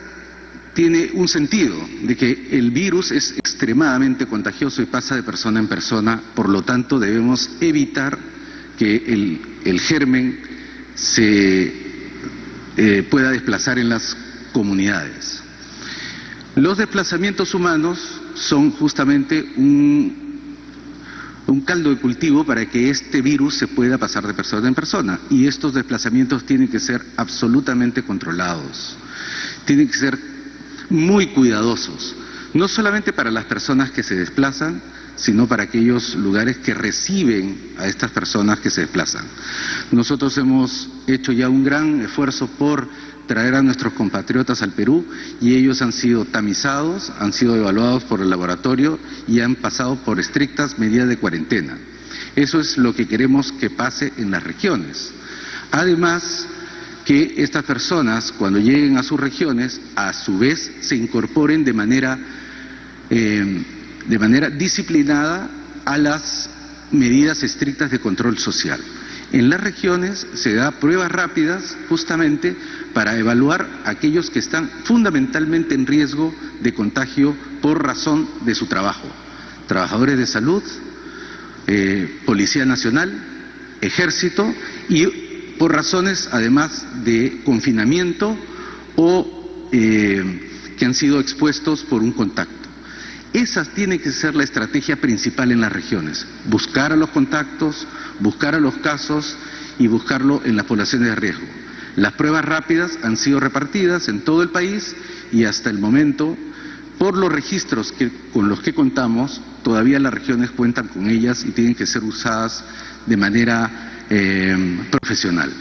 H: tiene un sentido de que el virus es extremadamente contagioso y pasa de persona en persona, por lo tanto debemos evitar que el germen se pueda desplazar en las comunidades. Los desplazamientos humanos son justamente un caldo de cultivo para que este virus se pueda pasar de persona en persona, y estos desplazamientos tienen que ser absolutamente controlados, tienen que ser muy cuidadosos, no solamente para las personas que se desplazan, sino para aquellos lugares que reciben a estas personas que se desplazan. Nosotros hemos hecho ya un gran esfuerzo por traer a nuestros compatriotas al Perú, y ellos han sido tamizados, han sido evaluados por el laboratorio y han pasado por estrictas medidas de cuarentena. Eso es lo que queremos que pase en las regiones. Además, que estas personas, cuando lleguen a sus regiones, a su vez se incorporen de manera disciplinada a las medidas estrictas de control social. En las regiones se da pruebas rápidas justamente para evaluar a aquellos que están fundamentalmente en riesgo de contagio por razón de su trabajo: trabajadores de salud, Policía Nacional, Ejército, y por razones además de confinamiento o que han sido expuestos por un contacto. Esa tiene que ser la estrategia principal en las regiones: buscar a los contactos, buscar a los casos y buscarlo en las poblaciones de riesgo. Las pruebas rápidas han sido repartidas en todo el país y hasta el momento, por los registros con los que contamos, todavía las regiones cuentan con ellas y tienen que ser usadas de manera profesional.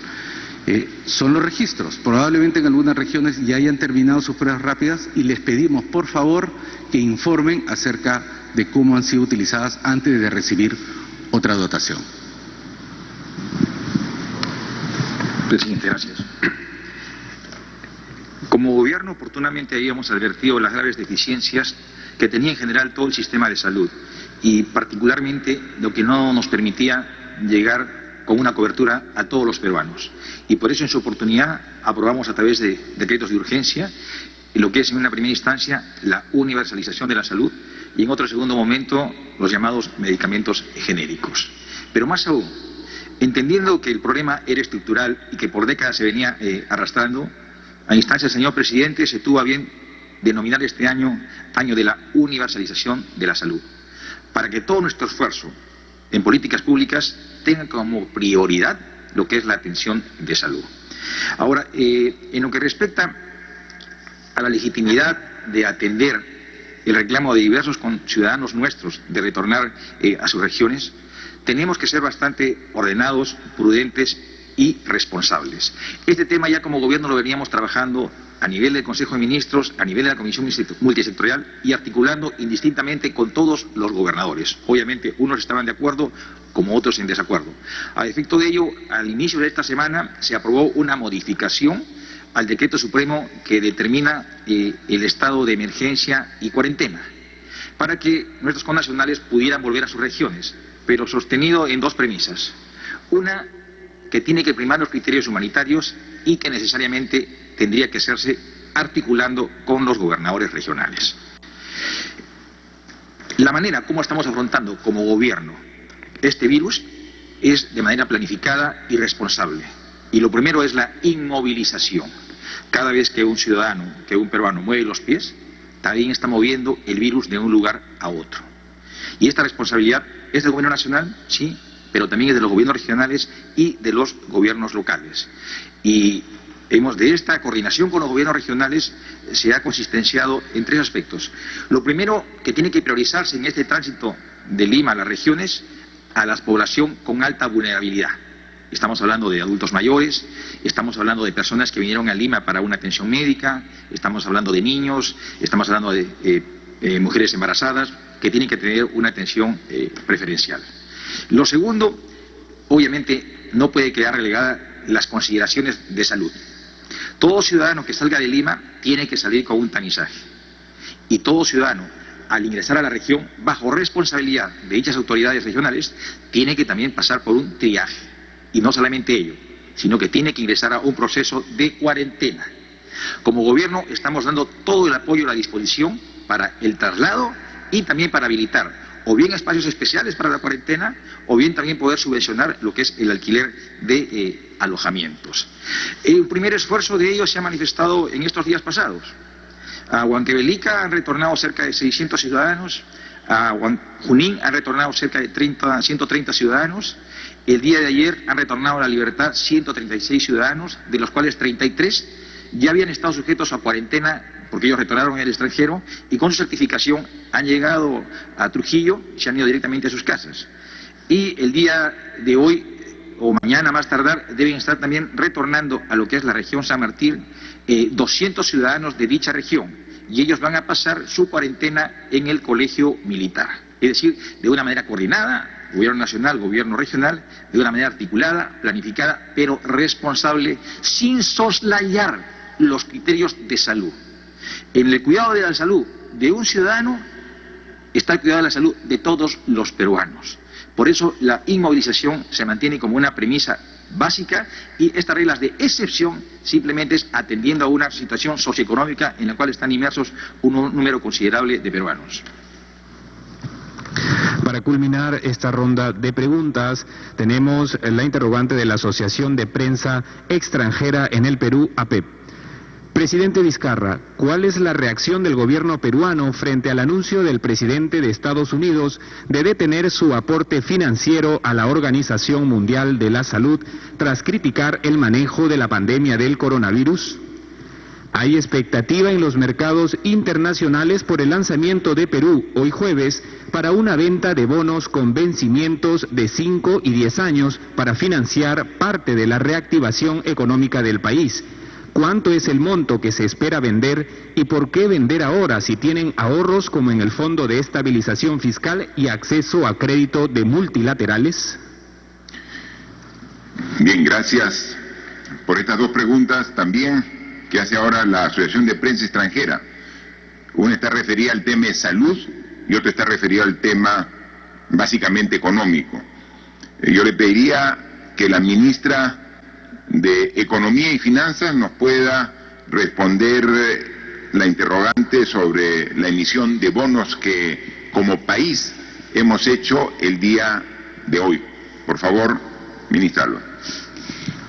H: Son los registros. Probablemente en algunas regiones ya hayan terminado sus pruebas rápidas y les pedimos por favor que informen acerca de cómo han sido utilizadas antes de recibir otra dotación.
I: Presidente, gracias. Como gobierno, oportunamente habíamos advertido las graves deficiencias que tenía en general todo el sistema de salud, y particularmente lo que no nos permitía llegar con una cobertura a todos los peruanos. Y por eso, en su oportunidad, aprobamos a través de decretos de urgencia lo que es, en una primera instancia, la universalización de la salud, y en otro segundo momento, los llamados medicamentos genéricos. Pero más aún, entendiendo que el problema era estructural y que por décadas se venía arrastrando, a instancia del señor presidente se tuvo a bien denominar este año de la universalización de la salud, para que todo nuestro esfuerzo en políticas públicas tenga como prioridad lo que es la atención de salud. Ahora, en lo que respecta a la legitimidad de atender el reclamo de diversos ciudadanos nuestros de retornar a sus regiones, tenemos que ser bastante ordenados, prudentes y responsables. Este tema ya como gobierno lo veníamos trabajando a nivel del Consejo de Ministros, a nivel de la Comisión Multisectorial, y articulando indistintamente con todos los gobernadores. Obviamente, unos estaban de acuerdo, como otros en desacuerdo. A efecto de ello, al inicio de esta semana se aprobó una modificación al decreto supremo que determina el estado de emergencia y cuarentena, para que nuestros connacionales pudieran volver a sus regiones, pero sostenido en dos premisas. Una, que tiene que primar los criterios humanitarios y que necesariamente tendría que hacerse articulando con los gobernadores regionales. La manera como estamos afrontando como gobierno este virus es de manera planificada y responsable. Y lo primero es la inmovilización. Cada vez que un ciudadano, que un peruano mueve los pies, también está moviendo el virus de un lugar a otro. Y esta responsabilidad es del gobierno nacional, sí, pero también es de los gobiernos regionales y de los gobiernos locales. Y de esta coordinación con los gobiernos regionales se ha consistenciado en tres aspectos. Lo primero, que tiene que priorizarse en este tránsito de Lima a las regiones a la población con alta vulnerabilidad. Estamos hablando de adultos mayores, estamos hablando de personas que vinieron a Lima para una atención médica, estamos hablando de niños, estamos hablando de mujeres embarazadas que tienen que tener una atención preferencial. Lo segundo, obviamente, no puede quedar relegada las consideraciones de salud. Todo ciudadano que salga de Lima tiene que salir con un tamizaje. Y todo ciudadano, al ingresar a la región, bajo responsabilidad de dichas autoridades regionales, tiene que también pasar por un triaje. Y no solamente ello, sino que tiene que ingresar a un proceso de cuarentena. Como gobierno estamos dando todo el apoyo a la disposición para el traslado y también para habilitar o bien espacios especiales para la cuarentena o bien también poder subvencionar lo que es el alquiler de alojamientos. El primer esfuerzo de ello se ha manifestado en estos días pasados. A Huancavelica han retornado cerca de 600 ciudadanos, a Junín han retornado cerca de 130 ciudadanos. El día de ayer han retornado a la libertad 136 ciudadanos, de los cuales 33 ya habían estado sujetos a cuarentena porque ellos retornaron al extranjero y con su certificación han llegado a Trujillo y se han ido directamente a sus casas. Y el día de hoy o mañana más tardar deben estar también retornando a lo que es la región San Martín 200 ciudadanos de dicha región y ellos van a pasar su cuarentena en el colegio militar. Es decir, de una manera coordinada, gobierno nacional, gobierno regional, de una manera articulada, planificada, pero responsable, sin soslayar los criterios de salud. En el cuidado de la salud de un ciudadano está el cuidado de la salud de todos los peruanos. Por eso la inmovilización se mantiene como una premisa básica y estas reglas de excepción simplemente es atendiendo a una situación socioeconómica en la cual están inmersos un número considerable de peruanos.
G: Para culminar esta ronda de preguntas, tenemos la interrogante de la Asociación de Prensa Extranjera en el Perú, APEP. Presidente Vizcarra, ¿cuál es la reacción del gobierno peruano frente al anuncio del presidente de Estados Unidos de detener su aporte financiero a la Organización Mundial de la Salud tras criticar el manejo de la pandemia del coronavirus? Hay expectativa en los mercados internacionales por el lanzamiento de Perú, hoy jueves, para una venta de bonos con vencimientos de 5 y 10 años para financiar parte de la reactivación económica del país. ¿Cuánto es el monto que se espera vender y por qué vender ahora si tienen ahorros como en el Fondo de Estabilización Fiscal y acceso a crédito de multilaterales?
D: Bien, gracias por estas dos preguntas también que hace ahora la Asociación de Prensa Extranjera. Una está referida al tema de salud y otra está referida al tema básicamente económico. Yo le pediría que la ministra de Economía y Finanzas nos pueda responder la interrogante sobre la emisión de bonos que como país hemos hecho el día de hoy. Por favor, ministra Alba.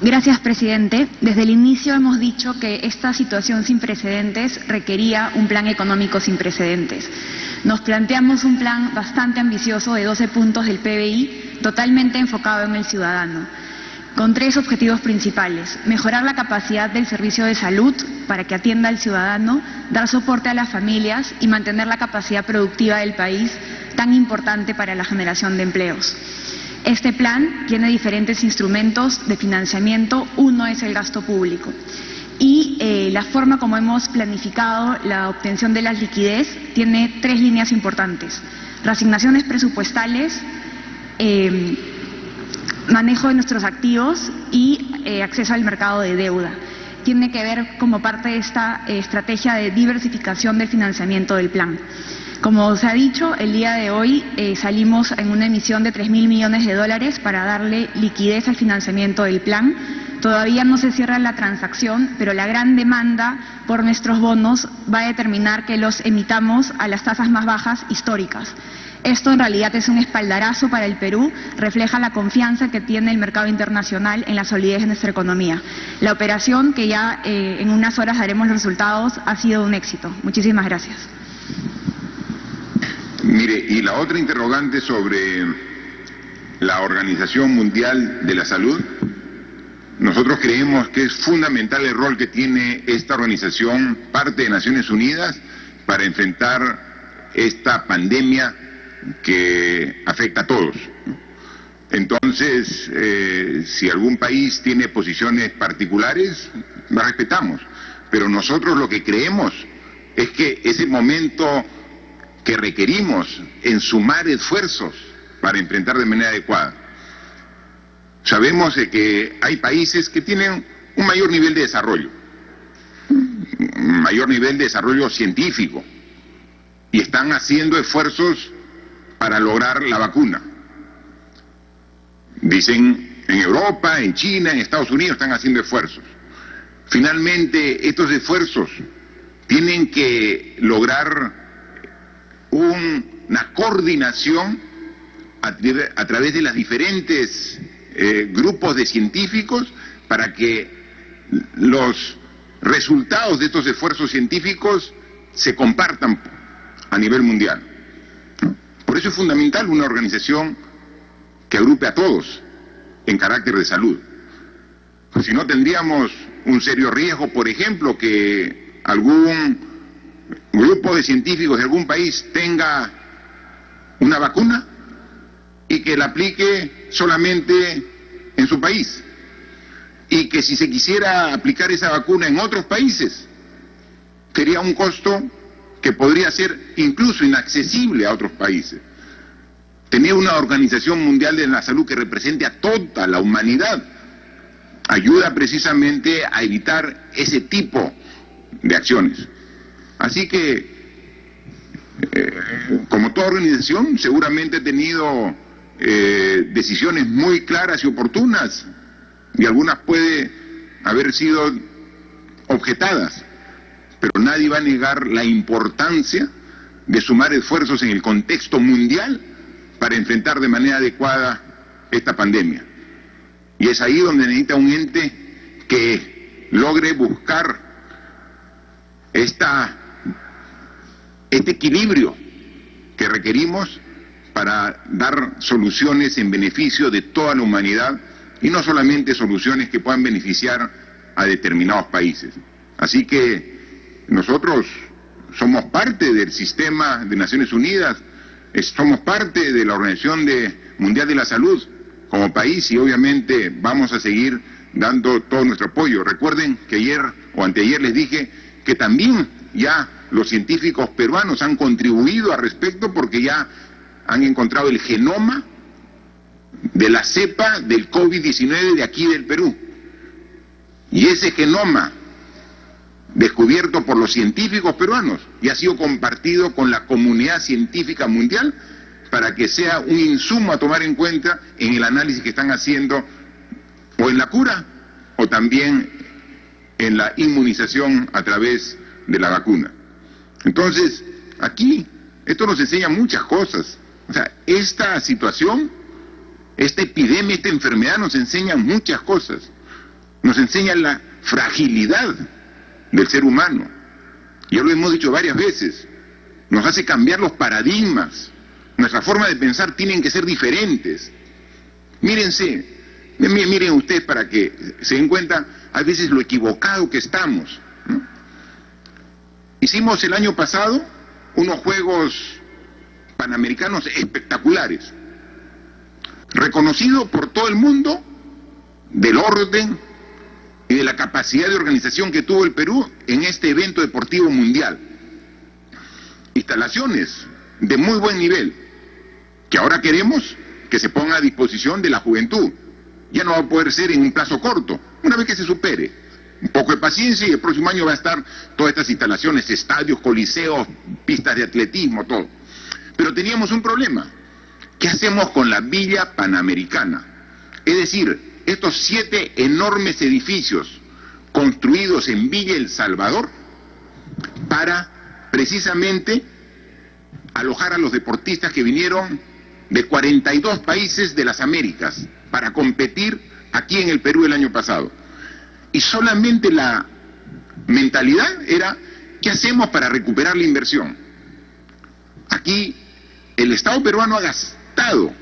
J: Gracias, presidente. Desde el inicio hemos dicho que esta situación sin precedentes requería un plan económico sin precedentes. Nos planteamos un plan bastante ambicioso de 12 puntos del PBI, totalmente enfocado en el ciudadano, con 3 objetivos principales: mejorar la capacidad del servicio de salud para que atienda al ciudadano, dar soporte a las familias y mantener la capacidad productiva del país, tan importante para la generación de empleos. Este plan tiene diferentes instrumentos de financiamiento. Uno es el gasto público y la forma como hemos planificado la obtención de la liquidez tiene 3 líneas importantes: reasignaciones presupuestales, manejo de nuestros activos y acceso al mercado de deuda. Tiene que ver como parte de esta estrategia de diversificación del financiamiento del plan. Como se ha dicho, el día de hoy salimos en una emisión de $3.000 millones para darle liquidez al financiamiento del plan. Todavía no se cierra la transacción, pero la gran demanda por nuestros bonos va a determinar que los emitamos a las tasas más bajas históricas. Esto en realidad es un espaldarazo para el Perú, refleja la confianza que tiene el mercado internacional en la solidez de nuestra economía. La operación, que ya en unas horas daremos los resultados, ha sido un éxito. Muchísimas gracias.
D: Mire, y la otra interrogante sobre la Organización Mundial de la Salud, nosotros creemos que es fundamental el rol que tiene esta organización, parte de Naciones Unidas, para enfrentar esta pandemia que afecta a todos. Entonces, si algún país tiene posiciones particulares, las respetamos. Pero nosotros lo que creemos es que ese momento que requerimos en sumar esfuerzos para enfrentar de manera adecuada. Sabemos de que hay países que tienen un mayor nivel de desarrollo, un mayor nivel de desarrollo científico, y están haciendo esfuerzos para lograr la vacuna. Dicen en Europa, en China, en Estados Unidos están haciendo esfuerzos. Finalmente, estos esfuerzos tienen que lograr una coordinación a través de las diferentes grupos de científicos para que los resultados de estos esfuerzos científicos se compartan a nivel mundial. Por eso es fundamental una organización que agrupe a todos en carácter de salud. Si no, tendríamos un serio riesgo, por ejemplo, que algún grupo de científicos de algún país tenga una vacuna y que la aplique solamente en su país, y que si se quisiera aplicar esa vacuna en otros países, sería un costo que podría ser incluso inaccesible a otros países. Tener una Organización Mundial de la Salud que represente a toda la humanidad ayuda precisamente a evitar ese tipo de acciones. Así que, como toda organización, seguramente he tenido decisiones muy claras y oportunas, y algunas puede haber sido objetadas, pero nadie va a negar la importancia de sumar esfuerzos en el contexto mundial para enfrentar de manera adecuada esta pandemia. Y es ahí donde necesita un ente que logre buscar este equilibrio que requerimos para dar soluciones en beneficio de toda la humanidad, y no solamente soluciones que puedan beneficiar a determinados países. Así que nosotros somos parte del sistema de Naciones Unidas, somos parte de la Organización Mundial de la Salud como país, y obviamente vamos a seguir dando todo nuestro apoyo. Recuerden que ayer o anteayer les dije que también ya los científicos peruanos han contribuido al respecto, porque ya han encontrado el genoma de la cepa del COVID-19 de aquí del Perú. Y ese genoma, descubierto por los científicos peruanos, y ha sido compartido con la comunidad científica mundial para que sea un insumo a tomar en cuenta en el análisis que están haciendo, o en la cura, o también en la inmunización a través de la vacuna. Entonces, aquí, esto nos enseña muchas cosas. O sea, esta situación, esta epidemia, esta enfermedad nos enseña muchas cosas. Nos enseña la fragilidad del ser humano. Ya lo hemos dicho varias veces. Nos hace cambiar los paradigmas. Nuestra forma de pensar tienen que ser diferentes. Miren ustedes para que se den cuenta a veces lo equivocado que estamos, ¿no? Hicimos el año pasado unos Juegos Panamericanos espectaculares, reconocido por todo el mundo del orden y de la capacidad de organización que tuvo el Perú en este evento deportivo mundial. Instalaciones de muy buen nivel, que ahora queremos que se ponga a disposición de la juventud. Ya no va a poder ser en un plazo corto, una vez que se supere. Un poco de paciencia y el próximo año va a estar todas estas instalaciones, estadios, coliseos, pistas de atletismo, todo. Pero teníamos un problema. ¿Qué hacemos con la Villa Panamericana? Es decir, estos 7 enormes edificios construidos en Villa El Salvador para precisamente alojar a los deportistas que vinieron de 42 países de las Américas para competir aquí en el Perú el año pasado. Y solamente la mentalidad era, ¿qué hacemos para recuperar la inversión? Aquí el Estado peruano ha gastado,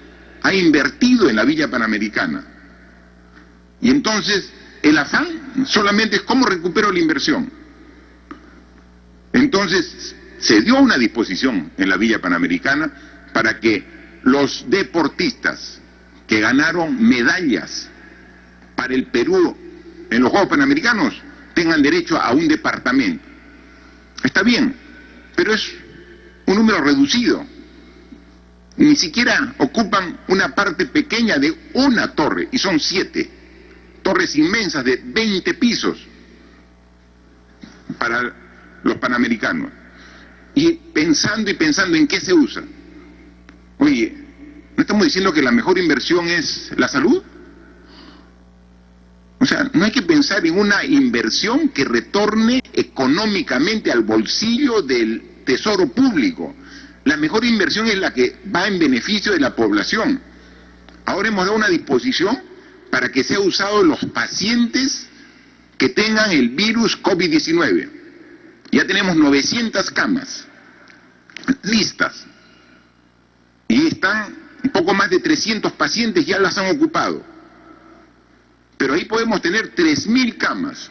D: ha invertido en la Villa Panamericana. Y entonces el afán solamente es cómo recupero la inversión. Entonces se dio una disposición en la Villa Panamericana para que los deportistas que ganaron medallas para el Perú en los Juegos Panamericanos tengan derecho a un departamento. Está bien, pero es un número reducido. Ni siquiera ocupan una parte pequeña de una torre, y son 7 torres inmensas de 20 pisos para los panamericanos. Y pensando en qué se usa. Oye, ¿no estamos diciendo que la mejor inversión es la salud? O sea, no hay que pensar en una inversión que retorne económicamente al bolsillo del tesoro público. La mejor inversión es la que va en beneficio de la población. Ahora hemos dado una disposición para que sea usado en los pacientes que tengan el virus COVID-19. Ya tenemos 900 camas listas y están un poco más de 300 pacientes ya las han ocupado. Pero ahí podemos tener 3.000 camas.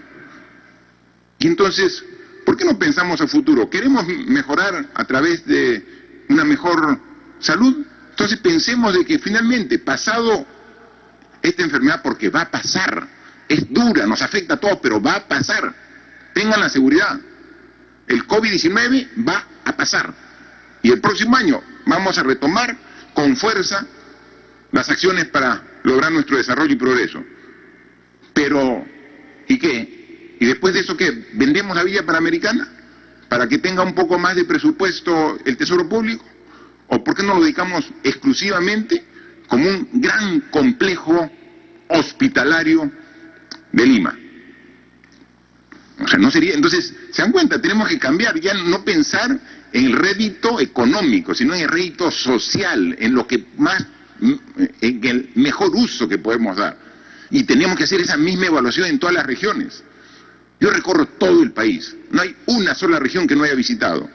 D: Y entonces, ¿por qué no pensamos a futuro? ¿Queremos mejorar a través de una mejor salud? Entonces pensemos de que finalmente, pasado esta enfermedad, porque va a pasar, es dura, nos afecta a todos, pero va a pasar. Tengan la seguridad. El COVID-19 va a pasar. Y el próximo año vamos a retomar con fuerza las acciones para lograr nuestro desarrollo y progreso. Pero, ¿y qué? ¿Y después de eso qué? ¿Vendemos la Villa Panamericana para que tenga un poco más de presupuesto el Tesoro Público? ¿O por qué no lo dedicamos exclusivamente como un gran complejo hospitalario de Lima? O sea, no sería... Entonces, ¿se dan cuenta? Tenemos que cambiar, ya no pensar en el rédito económico, sino en el rédito social, en lo que más, en el mejor uso que podemos dar. Y tenemos que hacer esa misma evaluación en todas las regiones. Yo recorro todo el país, no hay una sola región que no haya visitado.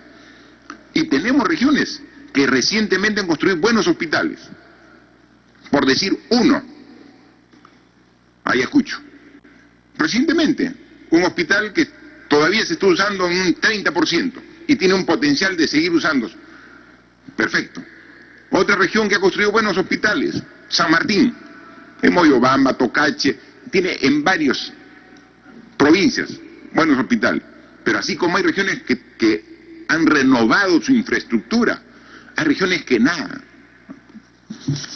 D: Y tenemos regiones que recientemente han construido buenos hospitales. Por decir uno, Ayacucho. Recientemente, un hospital que todavía se está usando en un 30% y tiene un potencial de seguir usándose. Perfecto. Otra región que ha construido buenos hospitales, San Martín, en Moyobamba, Tocache, tiene en varias provincias buenos hospitales. Pero así como hay regiones que han renovado su infraestructura, hay regiones que nada.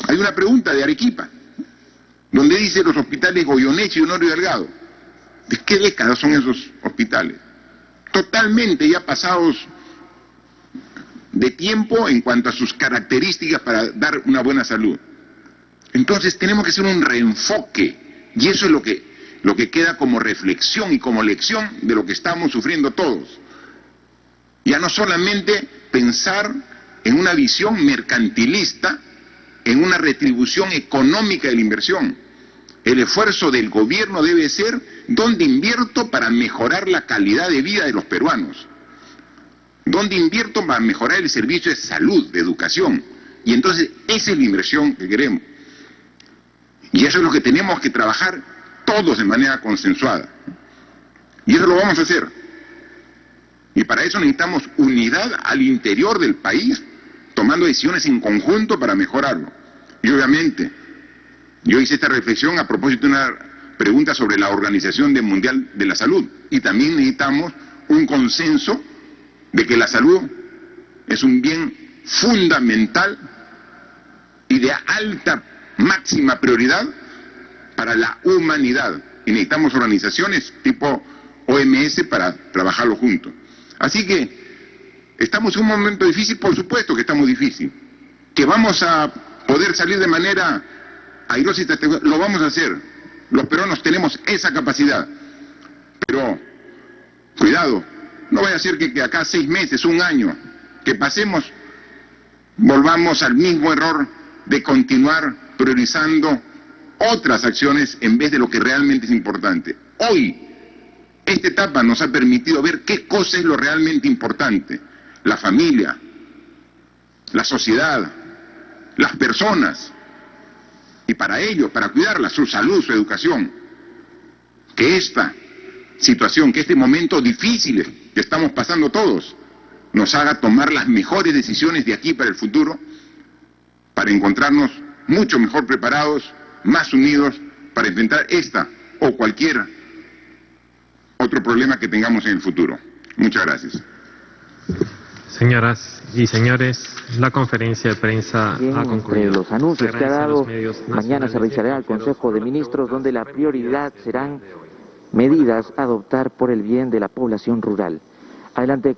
D: Hay una pregunta de Arequipa, donde dice los hospitales Goyeneche y Honorio Delgado. ¿De qué décadas son esos hospitales? Totalmente ya pasados de tiempo en cuanto a sus características para dar una buena salud. Entonces tenemos que hacer un reenfoque, y eso es lo que queda como reflexión y como lección de lo que estamos sufriendo todos. Ya no solamente pensar en una visión mercantilista, en una retribución económica de la inversión. El esfuerzo del gobierno debe ser dónde invierto para mejorar la calidad de vida de los peruanos, dónde invierto para mejorar el servicio de salud, de educación. Y entonces esa es la inversión que queremos. Y eso es lo que tenemos que trabajar todos de manera consensuada. Y eso lo vamos a hacer. Y para eso necesitamos unidad al interior del país, tomando decisiones en conjunto para mejorarlo. Y obviamente, yo hice esta reflexión a propósito de una pregunta sobre la Organización Mundial de la Salud. Y también necesitamos un consenso de que la salud es un bien fundamental y de alta máxima prioridad para la humanidad. Y necesitamos organizaciones tipo OMS para trabajarlo juntos. Así que estamos en un momento difícil, por supuesto que estamos difícil. Que vamos a poder salir de manera airosa y lo vamos a hacer. Los peruanos tenemos esa capacidad. Pero, cuidado, no vaya a ser que acá 6 meses, un año, que pasemos, volvamos al mismo error de continuar priorizando otras acciones en vez de lo que realmente es importante. Hoy, esta etapa nos ha permitido ver qué cosa es lo realmente importante. La familia, la sociedad, las personas. Y para ello, para cuidarla, su salud, su educación. Que esta situación, que este momento difícil que estamos pasando todos, nos haga tomar las mejores decisiones de aquí para el futuro, para encontrarnos mucho mejor preparados, más unidos para enfrentar esta o cualquier otro problema que tengamos en el futuro. Muchas gracias.
C: Señoras y señores, la conferencia de prensa
B: Bien,
C: ha concluido.
B: entre los anuncios que ha
C: Agradece a
B: dado,
C: los medios
B: mañana
C: nacionales
B: se realizará el Consejo de Ministros, donde la prioridad serán medidas a adoptar por el bien de la población rural. Adelante.